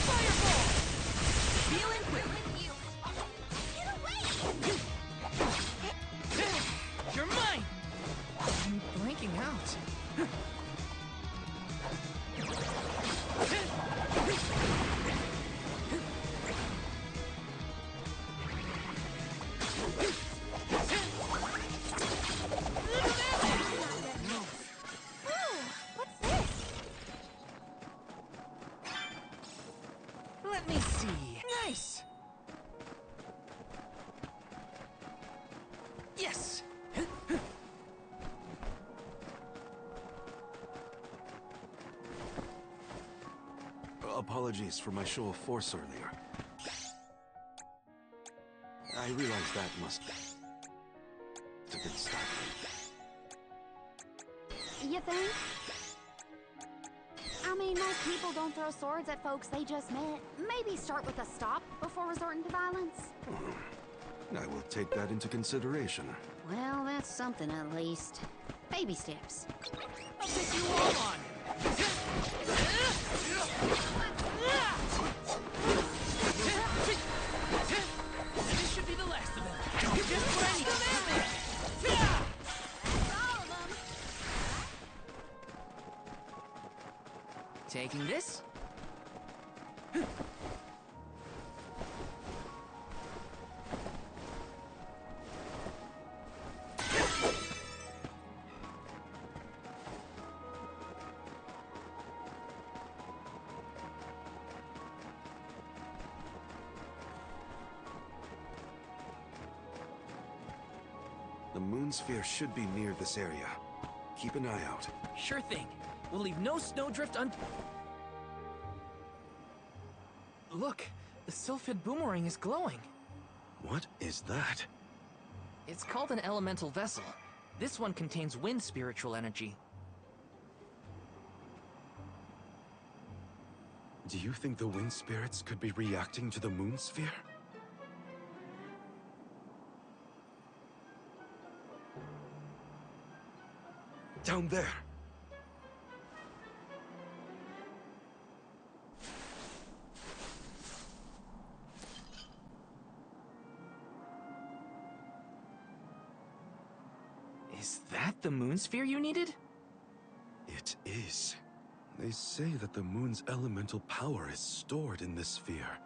Fireball! Healing quick. Get away! You're mine! I'm blanking out. What's this? Let me see. Nice! Yes! Apologies for my show of force earlier. I realize that must have been startling. You think? I mean, most people don't throw swords at folks they just met. Maybe start with a stop before resorting to violence. I will take that into consideration. Well, that's something at least. Baby steps. I'll take you all on! This should be the last of them. Just what I need. That's all of them. Taking this? The moon sphere should be near this area. Keep an eye out. Sure thing. We'll leave no snowdrift Look, the Sylphid boomerang is glowing. What is that? It's called an elemental vessel. This one contains wind spiritual energy. Do you think the wind spirits could be reacting to the moon sphere? Down there! Is that the moon sphere you needed? It is. They say that the moon's elemental power is stored in this sphere.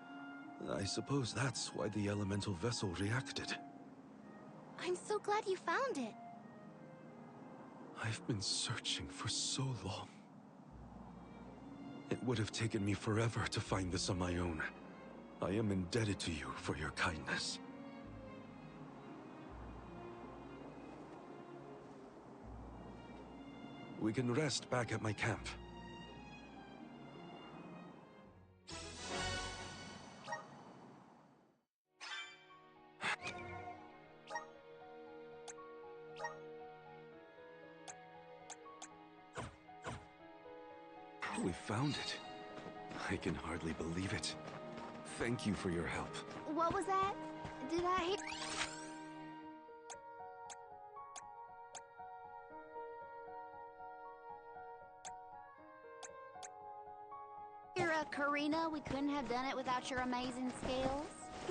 I suppose that's why the elemental vessel reacted. I'm so glad you found it. I've been searching for so long. It would have taken me forever to find this on my own. I am indebted to you for your kindness. We can rest back at my camp. We found it. I can hardly believe it. Thank you for your help. What was that? Did I hear? Karina, we couldn't have done it without your amazing skills.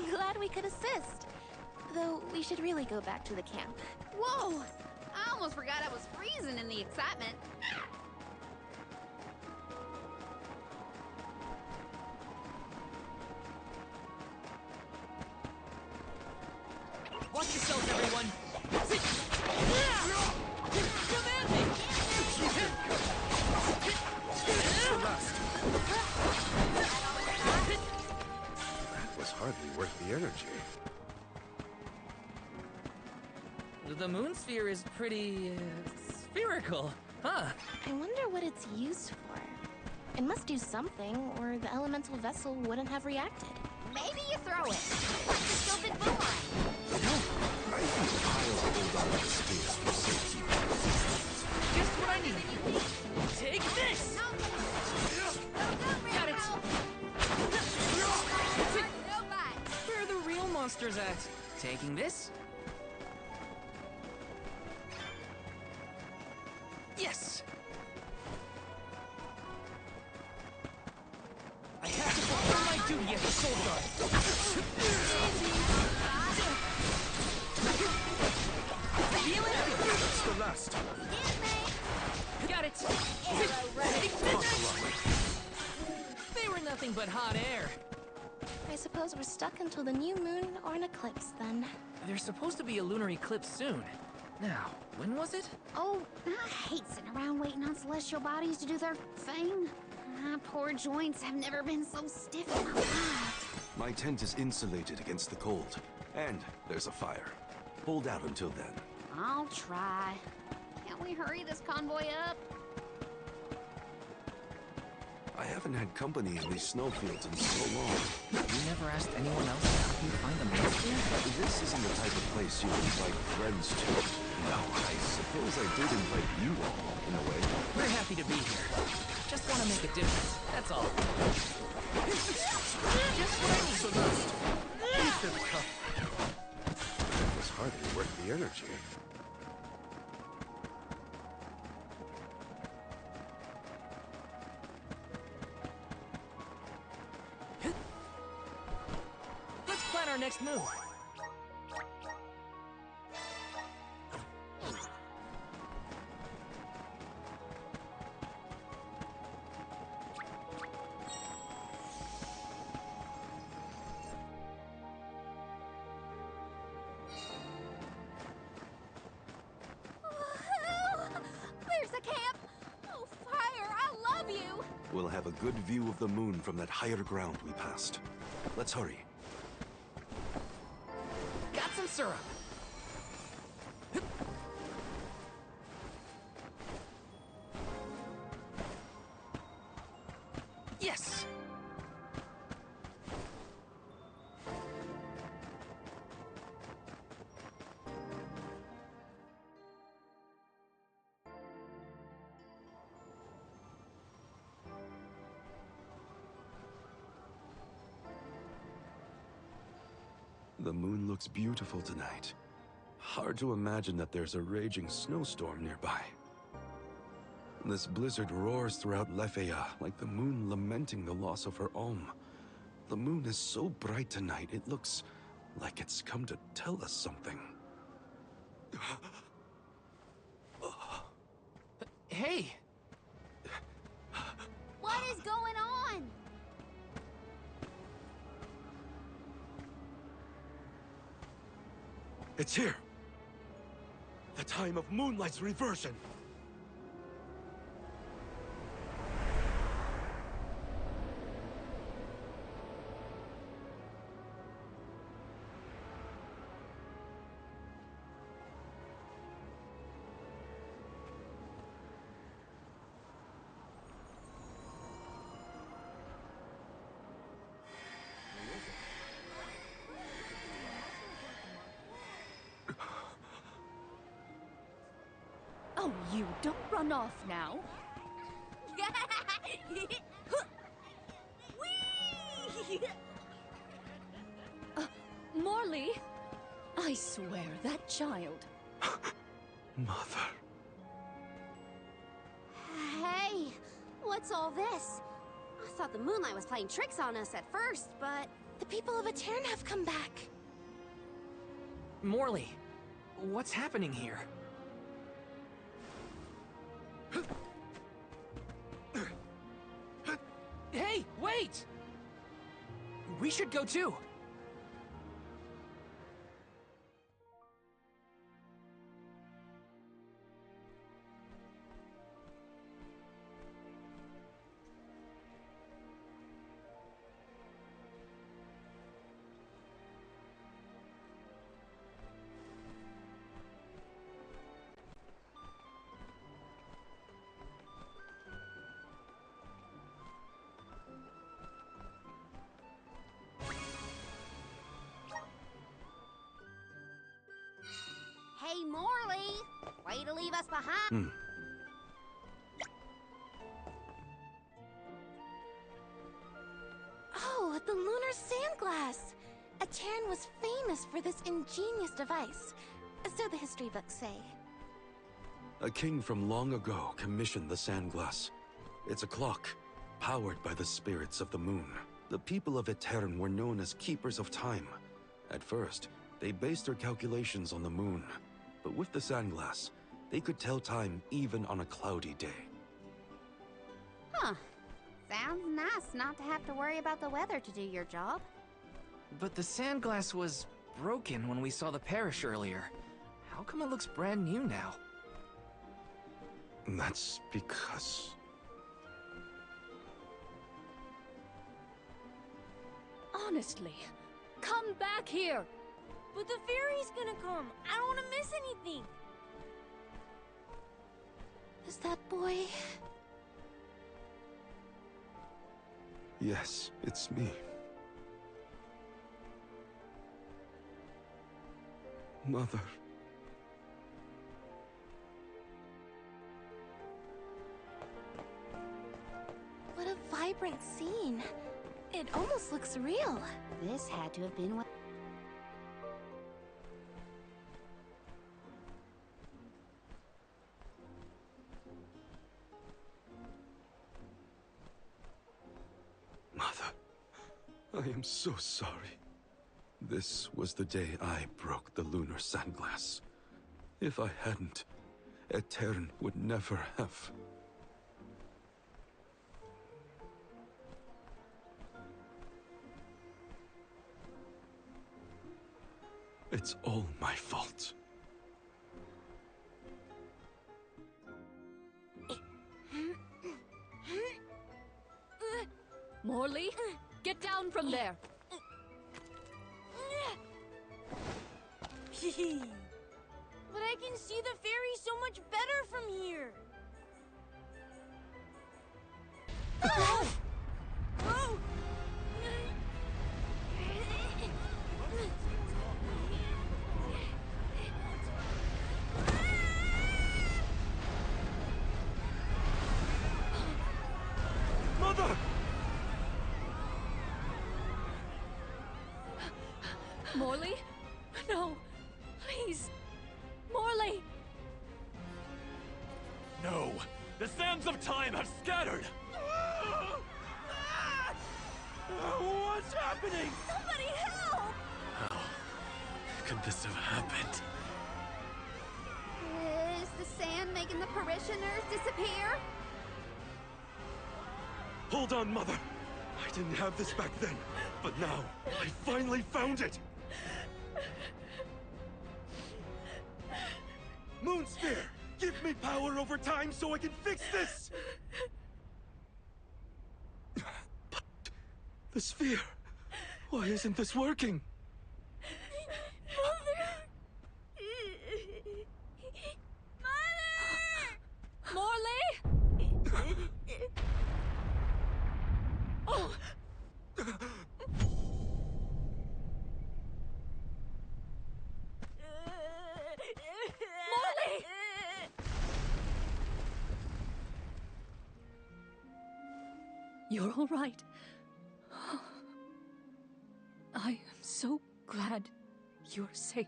Glad we could assist. Though we should really go back to the camp. Whoa! I almost forgot I was freezing in the excitement. Watch yourselves, everyone! That was hardly worth the energy. The moon sphere is pretty... spherical, huh? I wonder what it's used for. It must do something, or the elemental vessel wouldn't have reacted. Maybe you throw it. Like a stupid boomerang. I think I'll hold on to the space for safety. Just what I need. Take this! Got it! Where are the real monsters at? Taking this? Yes! I have to perform my duty as a soul guard. Feel it? That's the last. Got it! They were nothing but hot air. I suppose we're stuck until the new moon or an eclipse, then. There's supposed to be a lunar eclipse soon. Now, when was it? Oh, I hate sitting around waiting on celestial bodies to do their thing. My poor joints have never been so stiff in my life. My tent is insulated against the cold. And there's a fire. Hold out until then. I'll try. Can't we hurry this convoy up? I haven't had company in these snowfields in so long. You never asked anyone else to help you find the moon sphere? This isn't the type of place you invite friends to. No, I suppose I did invite you all, in a way. We're happy to be here. Just want to make a difference, that's all. Just what I need. That was hardly worth the energy. Let's plan our next move. There's a camp! Oh, Fire, I love you! We'll have a good view of the moon from that higher ground we passed. Let's hurry. Got some syrup. Yes! The moon looks beautiful tonight. Hard to imagine that there's a raging snowstorm nearby. This blizzard roars throughout Lefeya, like the moon lamenting the loss of her Olm. The moon is so bright tonight, it looks like it's come to tell us something. Hey! What is going on? It's here! The time of Moonlight's reversion! Oh, you don't run off now. Morley, I swear that child. Mother. Hey, what's all this? I thought the moonlight was playing tricks on us at first, but... The people of Aetern have come back. Morley, what's happening here? Hey, wait! We should go too. Hey, Morley! Way to leave us behind. Oh, the lunar sandglass! Aetern was famous for this ingenious device. So the history books say. A king from long ago commissioned the Sandglass. It's a clock, powered by the spirits of the moon. The people of Aetern were known as Keepers of Time. At first, they based their calculations on the moon. But with the Sandglass, they could tell time even on a cloudy day. Huh. Sounds nice not to have to worry about the weather to do your job. But the sandglass was broken when we saw the parish earlier. How come it looks brand new now? That's because... Honestly, come back here! But the fairy's gonna come. I don't want to miss anything. Is that boy? Yes, it's me. Mother. What a vibrant scene. It almost looks real. This had to have been what... Mother, I am so sorry. This was the day I broke the lunar sandglass. If I hadn't, Aetern would never have... It's all my fault. Morley, get down from there! But I can see the fairy so much better from here. Oh! Oh! Mother! Morley? No! Please! Morley! No! The sands of time have scattered! What's happening? Somebody help! How could this have happened? Is the sand making the parishioners disappear? Hold on, Mother! I didn't have this back then, but now, I finally found it! Moonsphere! Give me power over time so I can fix this! But... the sphere... why isn't this working? Morley! Oh! Morley! You're all right. I am so glad you're safe.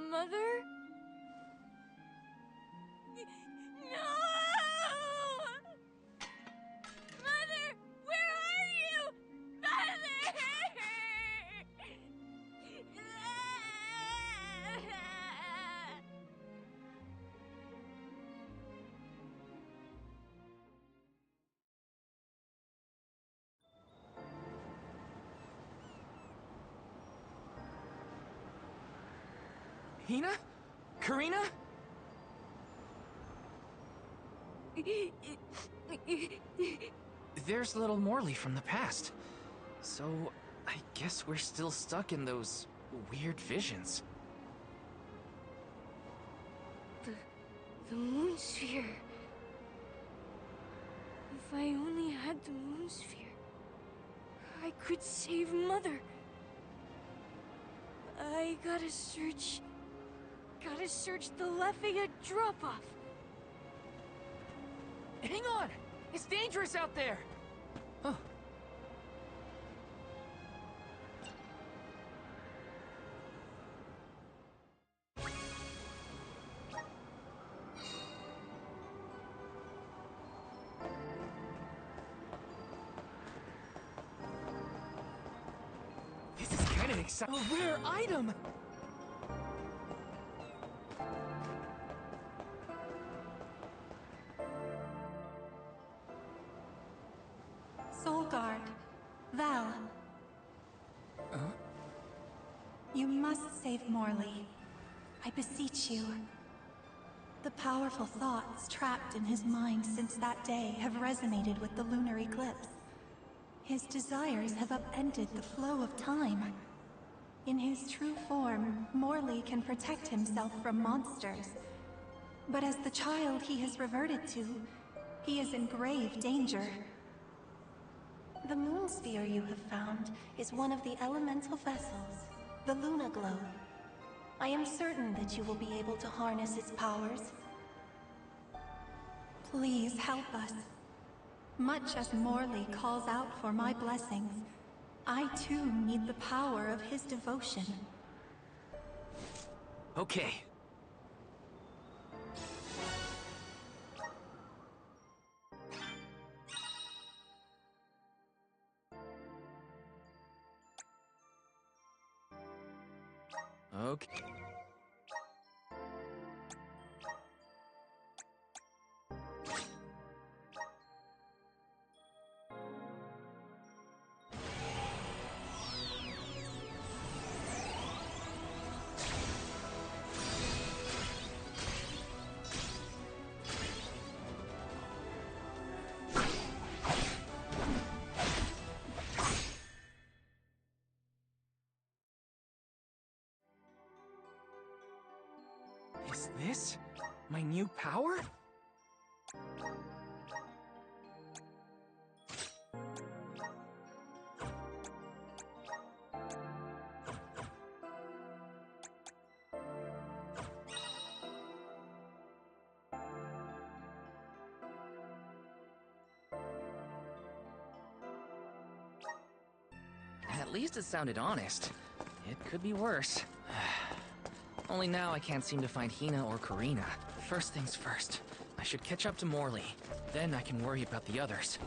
Mother? No! Hina? Karina? There's little Morley from the past. So, I guess we're still stuck in those weird visions. The moon sphere. If I only had the moon sphere, I could save Mother. I gotta search the Lafayette drop-off. Hang on! It's dangerous out there! Huh. This is kind of exciting. A rare item! Solgard. Val. You must save Morley. I beseech you. The powerful thoughts trapped in his mind since that day have resonated with the lunar eclipse. His desires have upended the flow of time. In his true form, Morley can protect himself from monsters. But as the child he has reverted to, he is in grave danger. The moon sphere you have found is one of the elemental vessels, the Luna Globe. I am certain that you will be able to harness its powers. Please help us. Much as Morley calls out for my blessings, I too need the power of his devotion. Okay. Okay. Is this my new power? At least it sounded honest. It could be worse. Only now I can't seem to find Hina or Karina. First things first, I should catch up to Morley. Then I can worry about the others.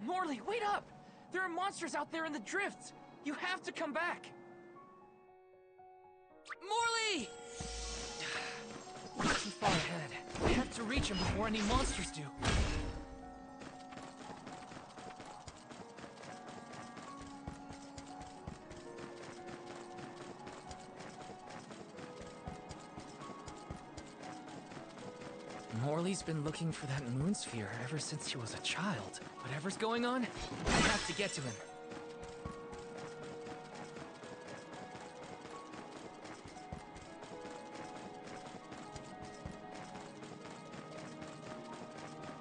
Morley, wait up! There are monsters out there in the drifts! You have to come back! Morley! Too far ahead. I have to reach him before any monsters do. Morley's been looking for that moon sphere ever since he was a child. Whatever's going on, I have to get to him.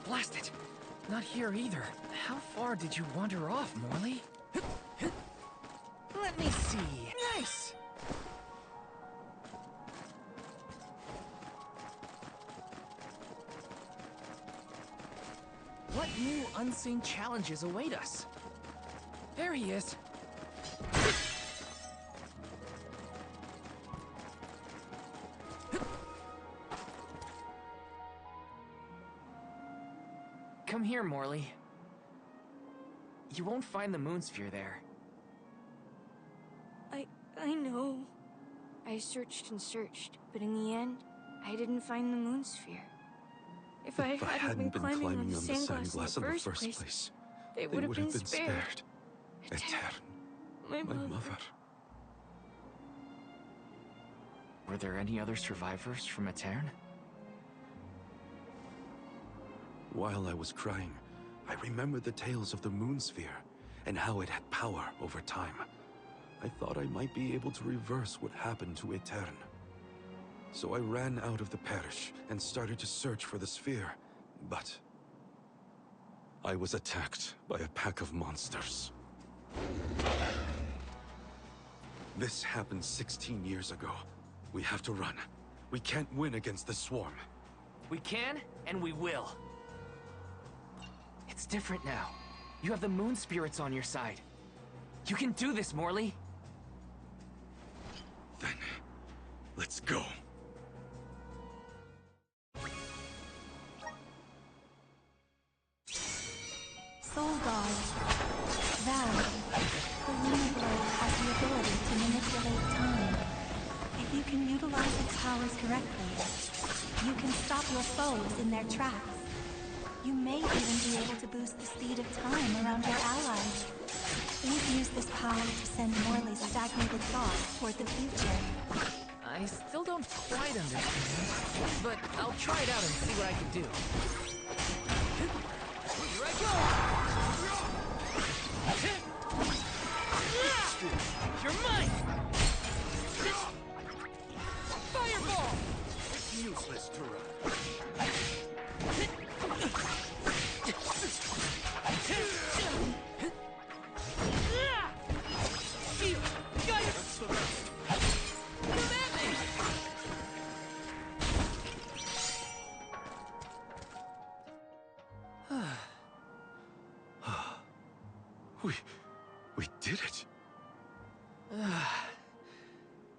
Blast it! Not here either. How far did you wander off, Morley? Let me see. Nice! What new unseen challenges await us? There he is. Come here, Morley. You won't find the moon sphere there. I know. I searched and searched, but in the end, I didn't find the moon sphere. If I hadn't been climbing on the Sandglass in the first place, they would have been spared. Aeterne, My my mother. mother. Were there any other survivors from Aeterne? While I was crying, I remembered the tales of the moon sphere and how it had power over time. I thought I might be able to reverse what happened to Aeterne. So I ran out of the parish and started to search for the sphere, but I was attacked by a pack of monsters. This happened 16 years ago. We have to run. We can't win against the swarm. We can, and we will. It's different now. You have the moon spirits on your side. You can do this, Morley. Then, let's go. Soul God. Val. The Luna Globe has the ability to manipulate time. If you can utilize its powers correctly, you can stop your foes in their tracks. You may even be able to boost the speed of time around your allies. Please use this power to send Morley's stagnated thoughts toward the future. I still don't quite understand, but I'll try it out and see what I can do. Here I go! You're mine! Fireball! Useless to run. We did it.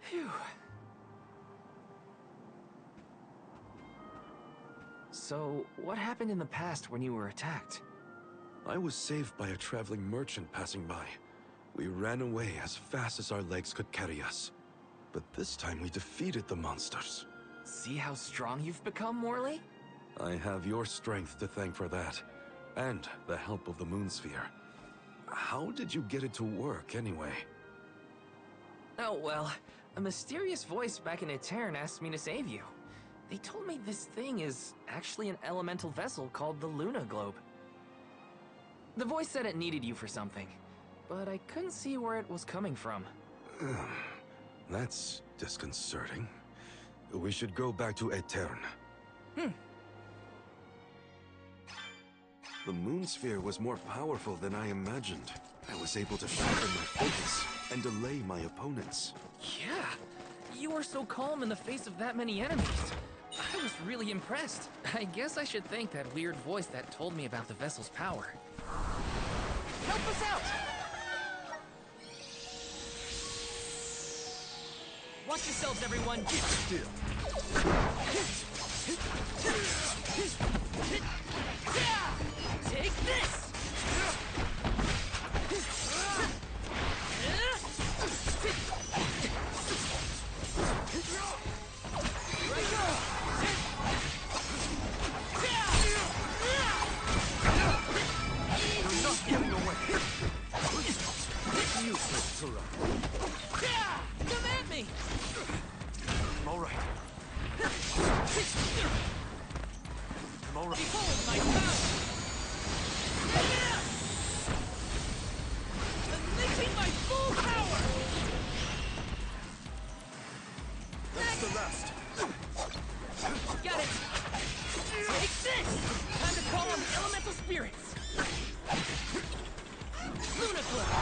Phew. So, what happened in the past when you were attacked? I was saved by a traveling merchant passing by. We ran away as fast as our legs could carry us. But this time we defeated the monsters. See how strong you've become, Morley? I have your strength to thank for that, and the help of the moon sphere. How did you get it to work, anyway? Oh, well, a mysterious voice back in Aeterne asked me to save you. They told me this thing is actually an elemental vessel called the Luna Globe. The voice said it needed you for something, but I couldn't see where it was coming from. That's disconcerting. We should go back to Aeterne. The moon sphere was more powerful than I imagined. I was able to sharpen my focus and delay my opponents. Yeah, you were so calm in the face of that many enemies. I was really impressed. I guess I should thank that weird voice that told me about the vessel's power. Help us out! Watch yourselves, everyone! Keep still. Take this! Here I go! You're not getting away. Useless to run. Come at me! I'm all right. I'm all right. Behold my power! Unleashing my full power! That's the last. Got it! Take this! Time to call on the elemental spirits! Luna Globe!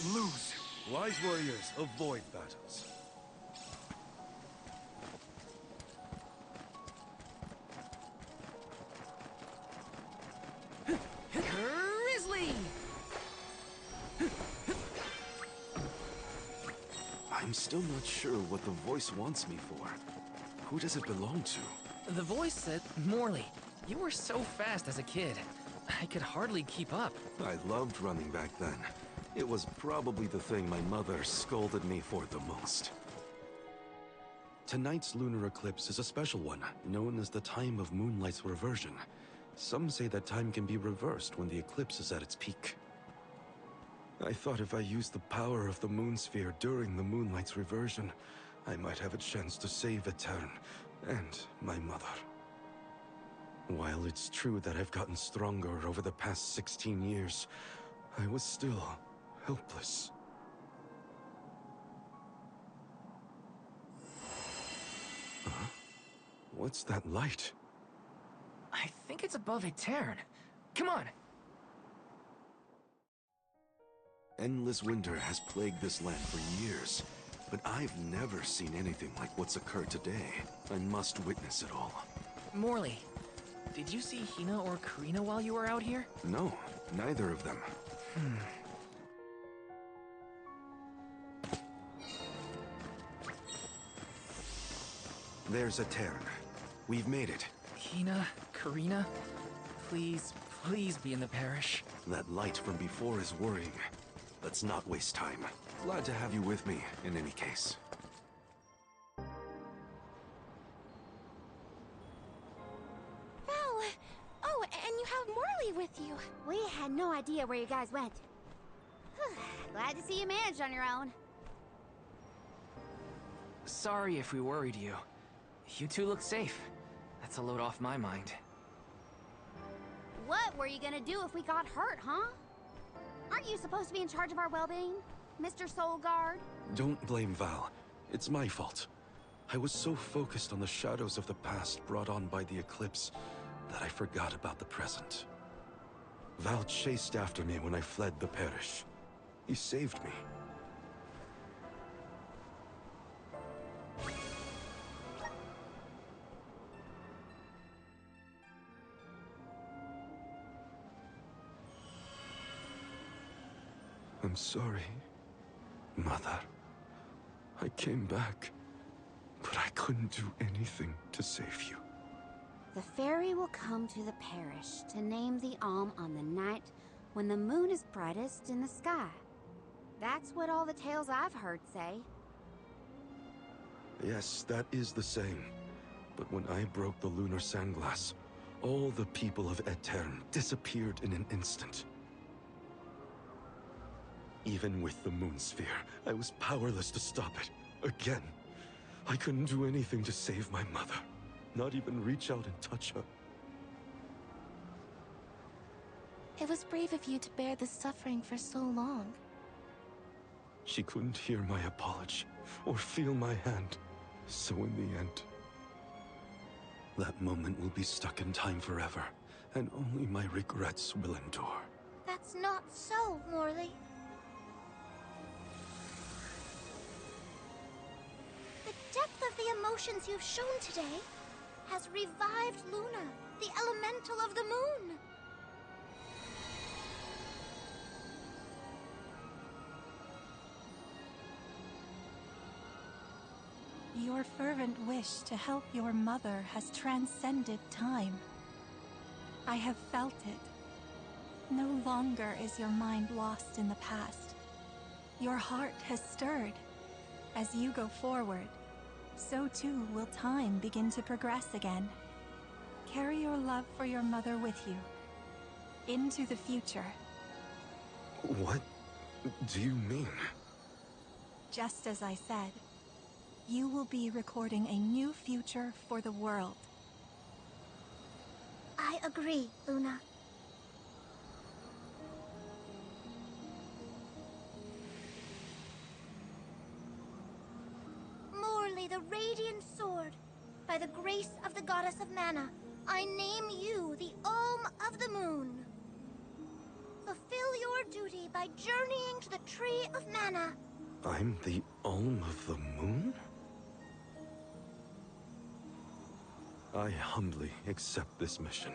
Lose. Wise warriors avoid battles. Grizzly! I'm still not sure what the voice wants me for. Who does it belong to? The voice said, Morley, you were so fast as a kid. I could hardly keep up. I loved running back then. It was probably the thing my mother scolded me for the most. Tonight's lunar eclipse is a special one, known as the Time of Moonlight's Reversion. Some say that time can be reversed when the eclipse is at its peak. I thought if I used the power of the moon sphere during the Moonlight's reversion, I might have a chance to save Aetern and my mother. While it's true that I've gotten stronger over the past 16 years, I was still helpless. Huh? What's that light? I think it's above Aetern. Come on! Endless winter has plagued this land for years, but I've never seen anything like what's occurred today. I must witness it all. Morley, did you see Hina or Karina while you were out here? No, neither of them. There's Aetern. We've made it. Hina, Karina, please, please be in the parish. That light from before is worrying. Let's not waste time. Glad to have you with me, in any case. Oh, and you have Morley with you. We had no idea where you guys went. Glad to see you managed on your own. Sorry if we worried you. You two look safe. That's a load off my mind. What were you gonna do if we got hurt, huh? Aren't you supposed to be in charge of our well-being, Mr. Soul Guard? Don't blame Val. It's my fault. I was so focused on the shadows of the past brought on by the eclipse that I forgot about the present. Val chased after me when I fled the parish. He saved me. I'm sorry, Mother. I came back, but I couldn't do anything to save you. The fairy will come to the parish to name the Alm on the night when the moon is brightest in the sky. That's what all the tales I've heard say. Yes, that is the same. But when I broke the lunar sandglass, all the people of Aetern disappeared in an instant. Even with the moon sphere, I was powerless to stop it. Again. I couldn't do anything to save my mother. Not even reach out and touch her. It was brave of you to bear the suffering for so long. She couldn't hear my apology, or feel my hand. So in the end, that moment will be stuck in time forever, and only my regrets will endure. That's not so, Morley. The depth of the emotions you've shown today has revived Luna, the elemental of the moon. Your fervent wish to help your mother has transcended time. I have felt it. No longer is your mind lost in the past. Your heart has stirred. As you go forward, so too will time begin to progress again. Carry your love for your mother with you, into the future. What do you mean? Just as I said, you will be recording a new future for the world. I agree, Luna. Morley, the Radiant Sword. By the grace of the Goddess of Mana, I name you the Alm of the Moon. Fulfill your duty by journeying to the Tree of Mana. I'm the Alm of the Moon? I humbly accept this mission.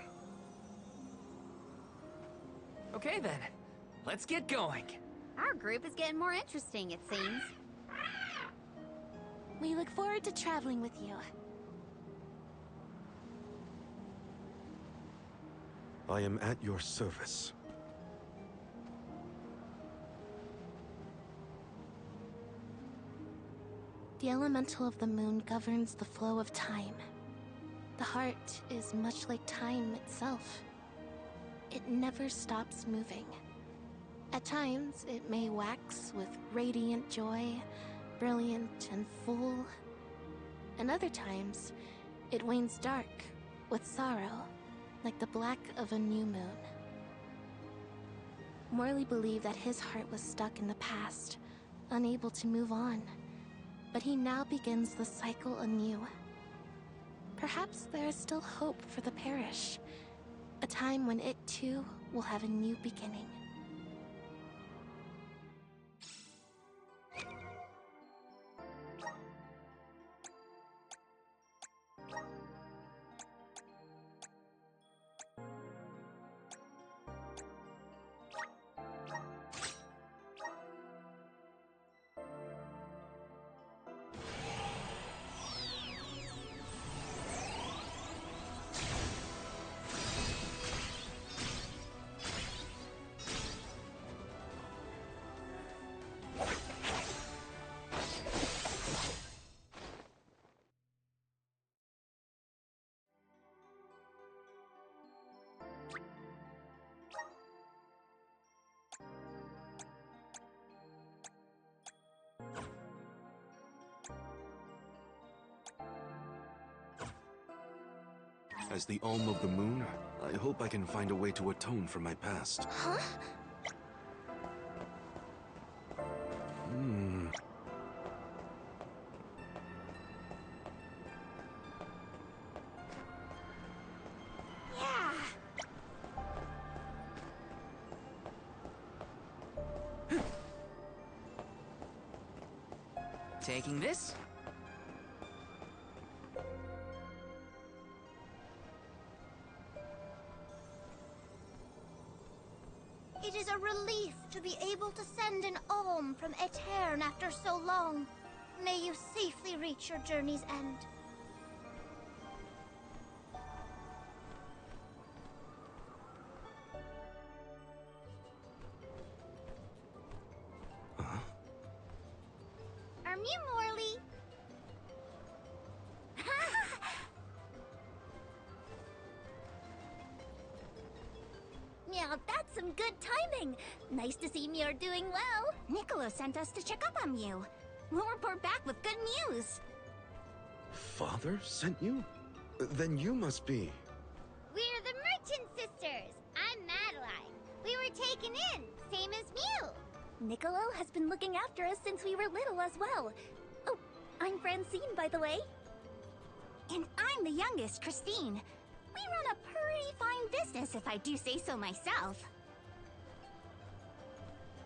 Okay then, let's get going. Our group is getting more interesting, it seems. We look forward to traveling with you. I am at your service. The elemental of the moon governs the flow of time. The heart is much like time itself. It never stops moving. At times, it may wax with radiant joy, brilliant and full. And other times, it wanes dark with sorrow, like the black of a new moon. Morley believed that his heart was stuck in the past, unable to move on. But he now begins the cycle anew. Perhaps there is still hope for the parish. A time when it too will have a new beginning. As the Alm of the Moon, I hope I can find a way to atone for my past. Huh? Yeah! Taking this? It is a relief to be able to send an alm from Aetern after so long. May you safely reach your journey's end. Are you Morley? Yeah, that's some good timing. Nice to see Muir doing well. Niccolo sent us to check up on you. We'll report back with good news. Father sent you? Then you must be... We're the Merchant Sisters. I'm Madeline. We were taken in, same as Mew. Niccolo has been looking after us since we were little as well. Oh, I'm Francine, by the way. And I'm the youngest, Christine. We run a pretty fine business, if I do say so myself.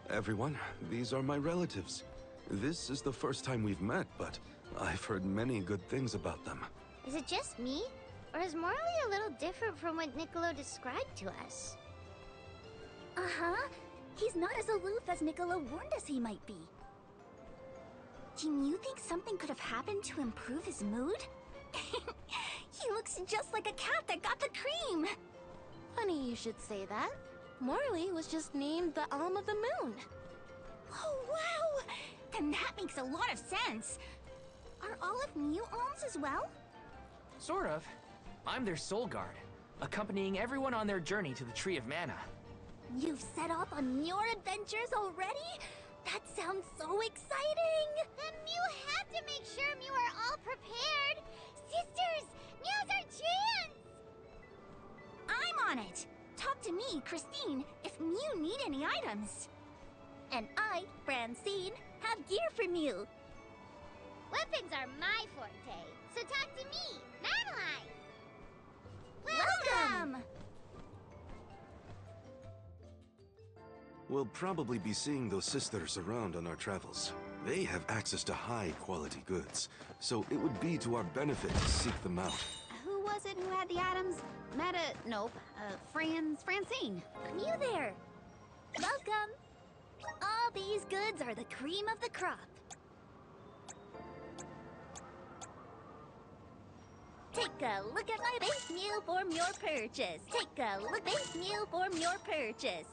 Everyone, these are my relatives. This is the first time we've met, but I've heard many good things about them. Is it just me? Or is Morley a little different from what Niccolo described to us? Uh-huh. He's not as aloof as Niccolo warned us he might be. Do you think something could have happened to improve his mood? He looks just like a cat that got the cream! Funny you should say that. Morley was just named the Alm of the Moon. Oh, wow! Then that makes a lot of sense. Are all of Mew alms as well? Sort of. I'm their soul guard, accompanying everyone on their journey to the Tree of Mana. You've set off on your adventures already? That sounds so exciting! Then Mew had to make sure Mew are all prepared! Sisters! Now's our chance! I'm on it! Talk to me, Christine, if Mew need any items. And I, Francine, have gear for Mew. Weapons are my forte, so talk to me, Madeline! Welcome! We'll probably be seeing those sisters around on our travels. They have access to high-quality goods, so it would be to our benefit to seek them out. Who was it who had the items? Francine. You there! Welcome! All these goods are the cream of the crop. Take a look at my base meal form your purchase. Take a look base meal form your purchase.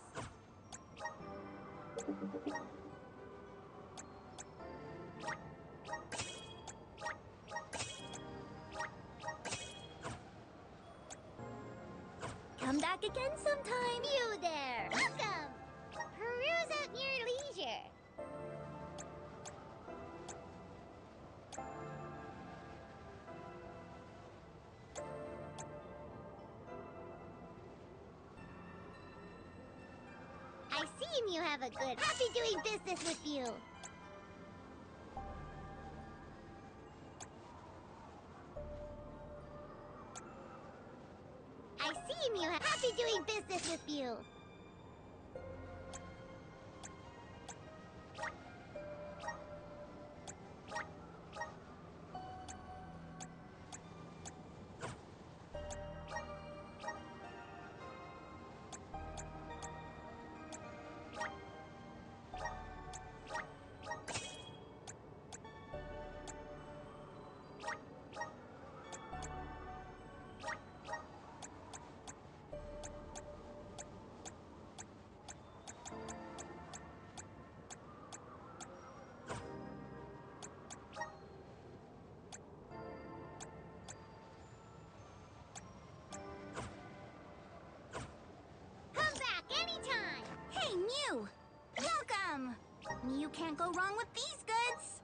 Come back again sometime. You there! Welcome! Peruse at your leisure. I seen you have a good. Happy doing business with you. I seen you. Happy doing business with you. Hey, Mew! Welcome! You can't go wrong with these goods!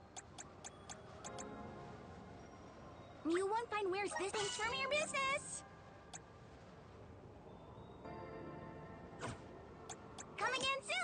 You won't find where's this thing from your business! Come again soon!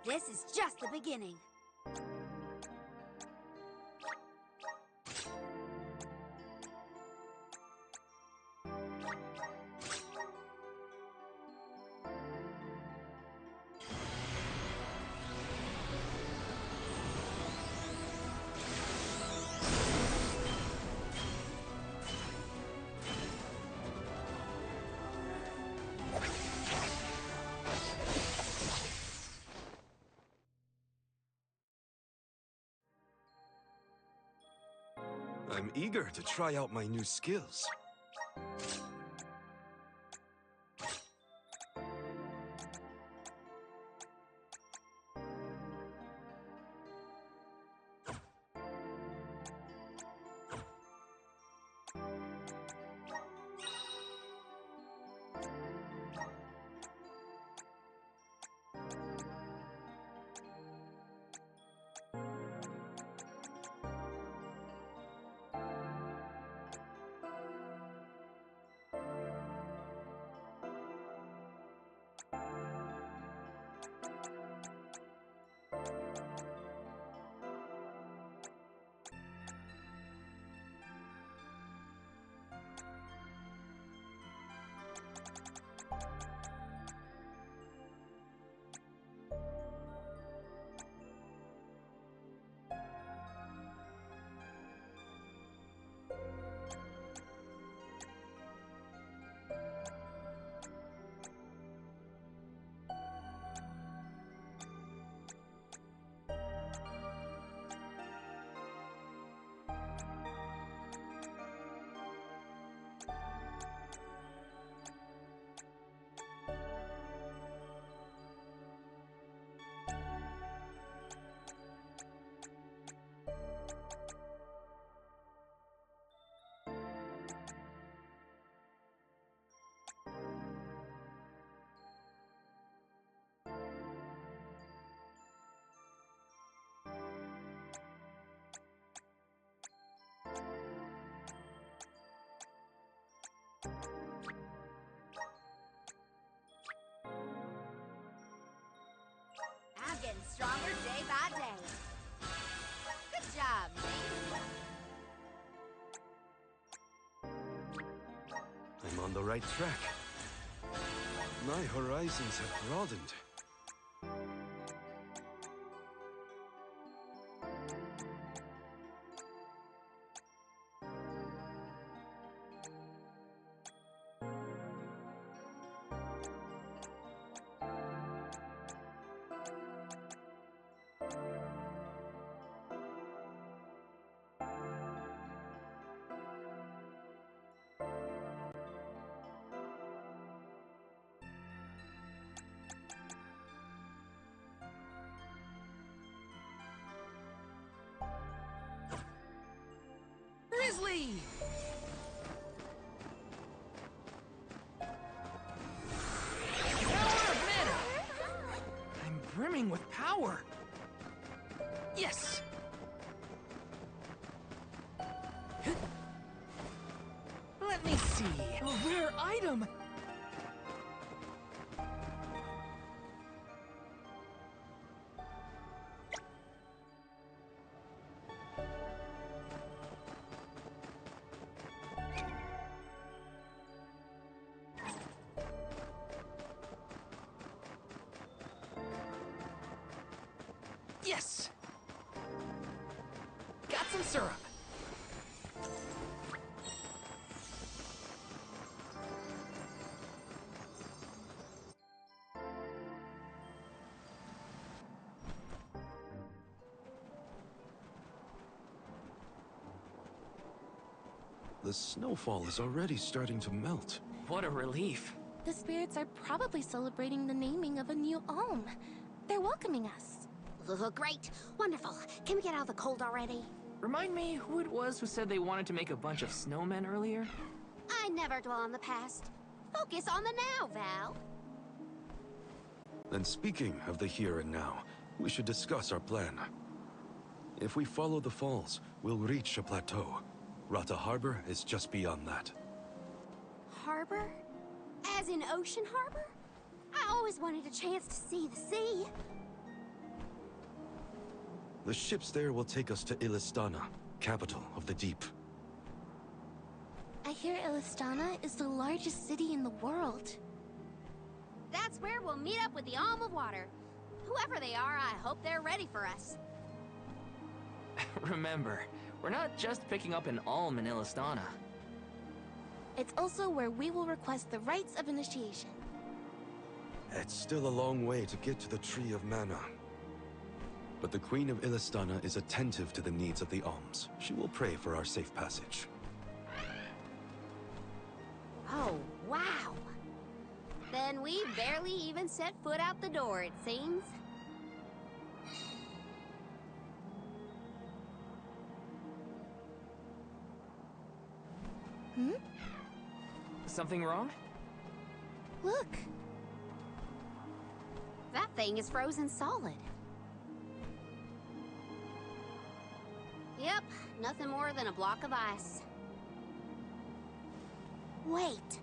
This is just the beginning. I'm eager to try out my new skills. on the right track. My horizons have broadened. Grizzly! Power of mana! I'm brimming with power! Yes! Let me see. A rare item! Yes! Got some syrup! The snowfall is already starting to melt. What a relief. The spirits are probably celebrating the naming of a new Alm. They're welcoming us. Great. Wonderful. Can we get out of the cold already? Remind me who it was who said they wanted to make a bunch of snowmen earlier? I never dwell on the past. Focus on the now, Val. And speaking of the here and now, we should discuss our plan. If we follow the falls, we'll reach a plateau. Rata Harbor is just beyond that. Harbor? As in Ocean Harbor? I always wanted a chance to see the sea. The ships there will take us to Illistana, capital of the deep. I hear Illistana is the largest city in the world. That's where we'll meet up with the Alm of Water. Whoever they are, I hope they're ready for us. Remember, we're not just picking up an Alm in Illistana. It's also where we will request the rites of initiation. It's still a long way to get to the Tree of Mana. But the Queen of Illistana is attentive to the needs of the Alms. She will pray for our safe passage. Oh, wow. Then we barely even set foot out the door, it seems. Hmm? Something wrong? Look. That thing is frozen solid. Yep, nothing more than a block of ice. Wait.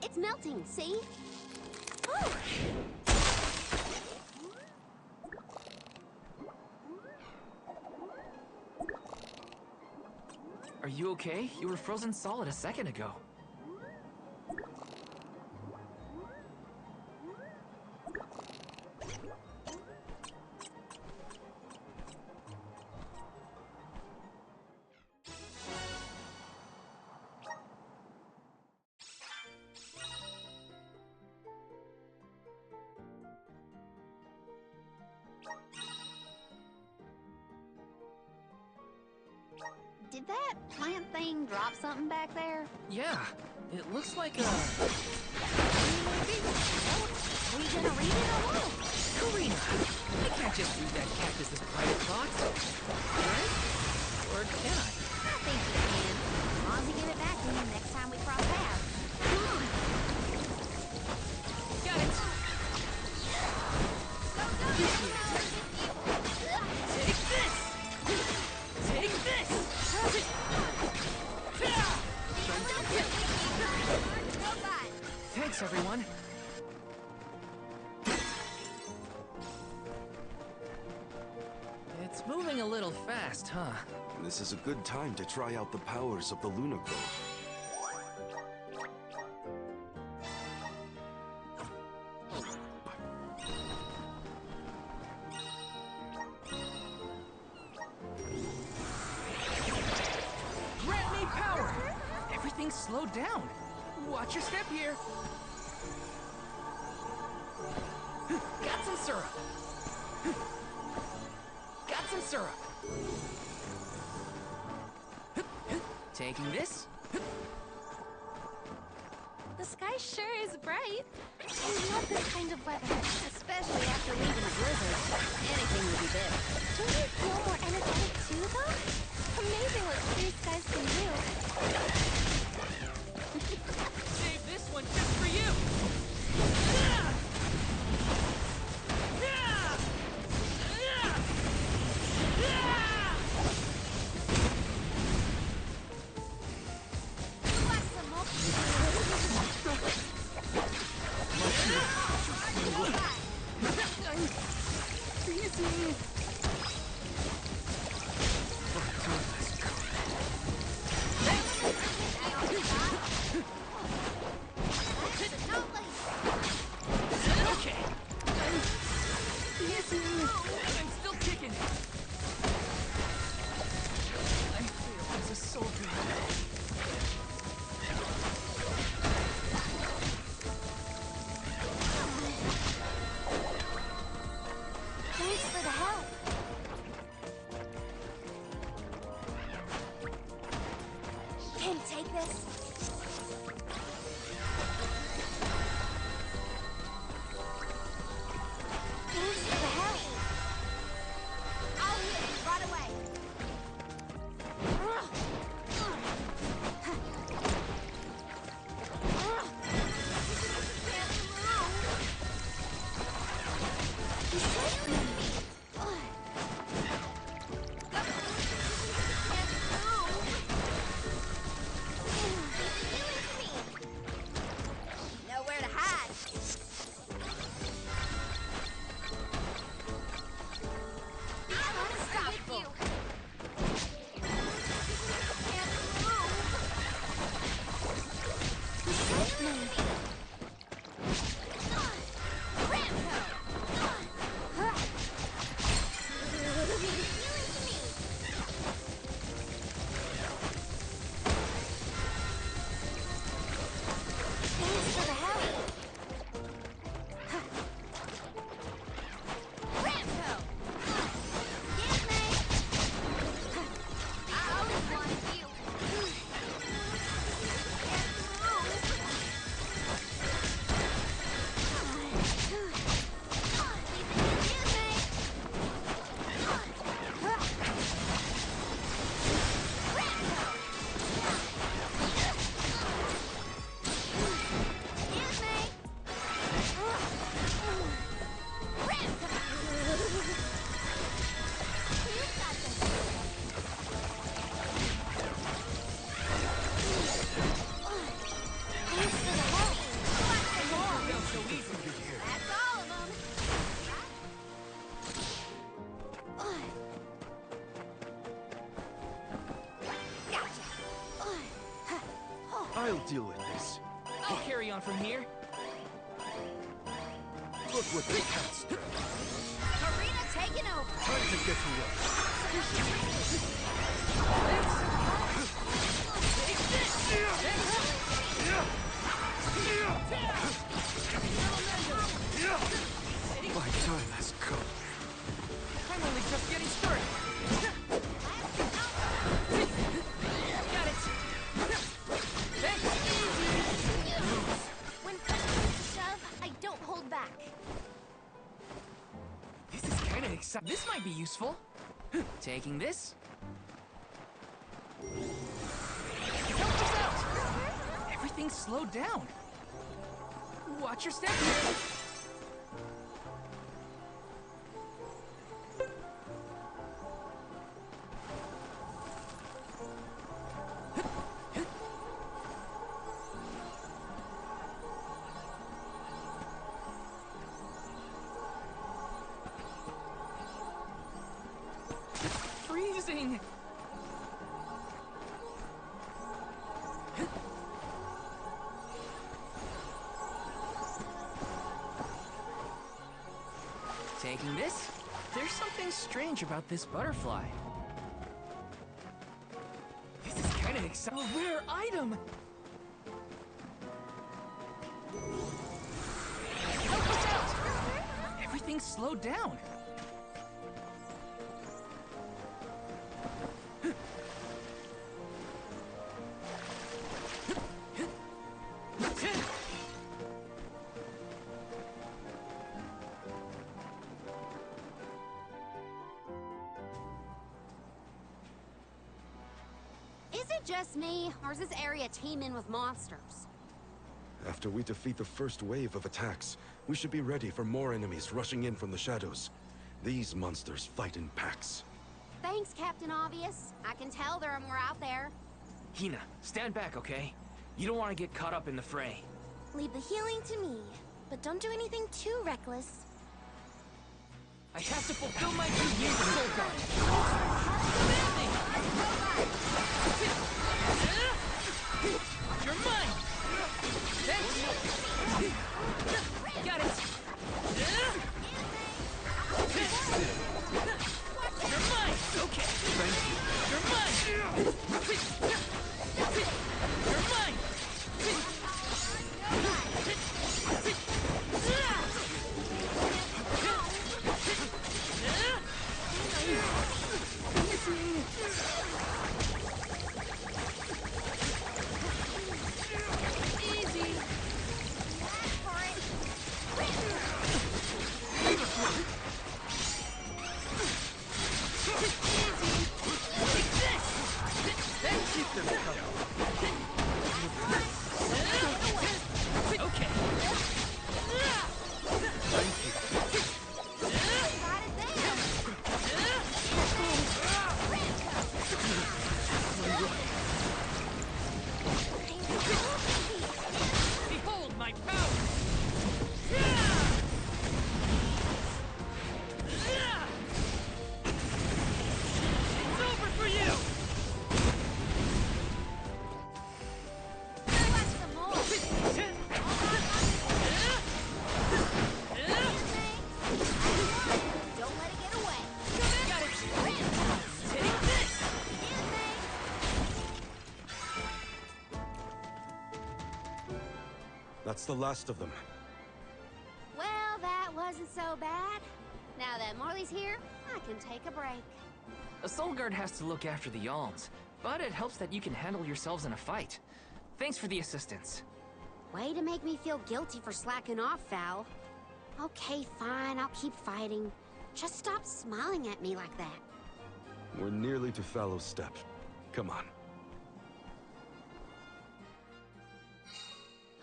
It's melting, see? Oh! Are you okay? You were frozen solid a second ago. Did that plant thing drop something back there? Yeah, it looks like a... We gonna read it or what? Karina! I can't just use that cactus as private thoughts. Right? Or can I? I think you can. As long as you give it back to me next time we cross paths. Come on. Got it! Take this! Take this! Thanks, everyone. It's moving a little fast, huh? This is a good time to try out the powers of the Luna Grove. slow down. Watch your step here. Got some syrup. Got some syrup. Taking this. The sky sure is bright. I love this kind of weather. Especially after leaving a blizzard. Anything would be better. Don't you feel more energetic too, though? Amazing what clear skies can do. Save this one just for you. I'll deal with this. I'll carry on from here. Look what they can't strip. Karina taking over. Time to get to work. My time has come. I'm only just getting started. Got it. When push comes to shove, I don't hold back. This is kind of exciting. This might be useful. Taking this. Help us out. Everything's slowed down. Watch your step here. Freezing! Taking this? There's something strange about this butterfly. This is kind of exciting. A rare item! things slowed down. Is it just me, or is this area teeming with monsters? After we defeat the first wave of attacks, we should be ready for more enemies rushing in from the shadows. These monsters fight in packs. Thanks, Captain Obvious. I can tell there are more out there. Hina, stand back, okay? You don't want to get caught up in the fray. Leave the healing to me, but don't do anything too reckless. I have to fulfill my duty as a Soul Guard. You're mine! Got it! You're mine! Okay! You're mine! You're mine! That's the last of them. Well, that wasn't so bad. Now that Morley's here, I can take a break. A Soul Guard has to look after the Yalms, but it helps that you can handle yourselves in a fight. Thanks for the assistance. Way to make me feel guilty for slacking off, Val. Okay, fine, I'll keep fighting. Just stop smiling at me like that. We're nearly to Fallow's Step. Come on.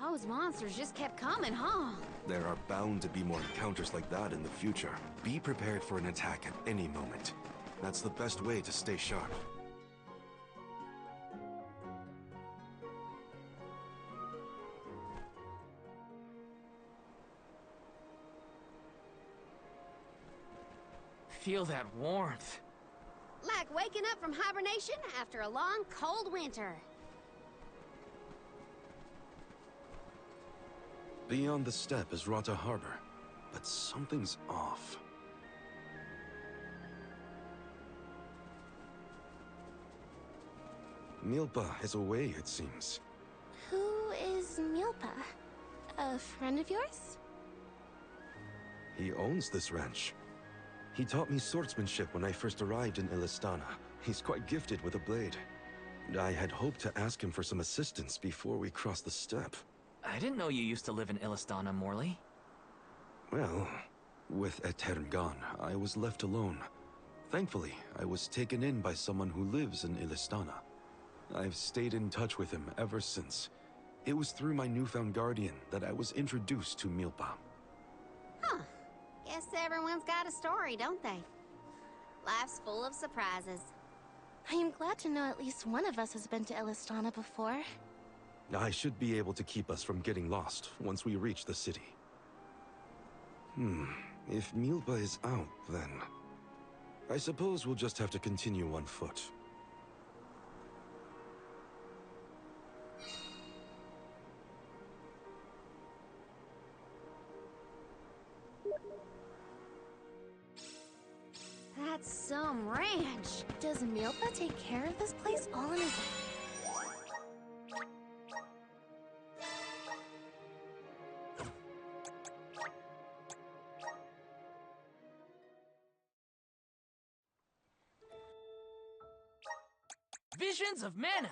Those monsters just kept coming, huh? There are bound to be more encounters like that in the future. Be prepared for an attack at any moment. That's the best way to stay sharp. Feel that warmth. Like waking up from hibernation after a long, cold winter. Beyond the steppe is Rata Harbor, but something's off. Milpa is away, it seems. Who is Milpa? A friend of yours? He owns this ranch. He taught me swordsmanship when I first arrived in Illistana. He's quite gifted with a blade. And I had hoped to ask him for some assistance before we crossed the steppe. I didn't know you used to live in Illistana, Morley. Well, with Aetern gone, I was left alone. Thankfully, I was taken in by someone who lives in Illistana. I've stayed in touch with him ever since. It was through my newfound guardian that I was introduced to Milpa. Huh. Guess everyone's got a story, don't they? Life's full of surprises. I am glad to know at least one of us has been to Illistana before. I should be able to keep us from getting lost once we reach the city. If Milpa is out, then I suppose we'll just have to continue on foot. That's some ranch. Does Milpa take care of this place all on his own? visions of mana.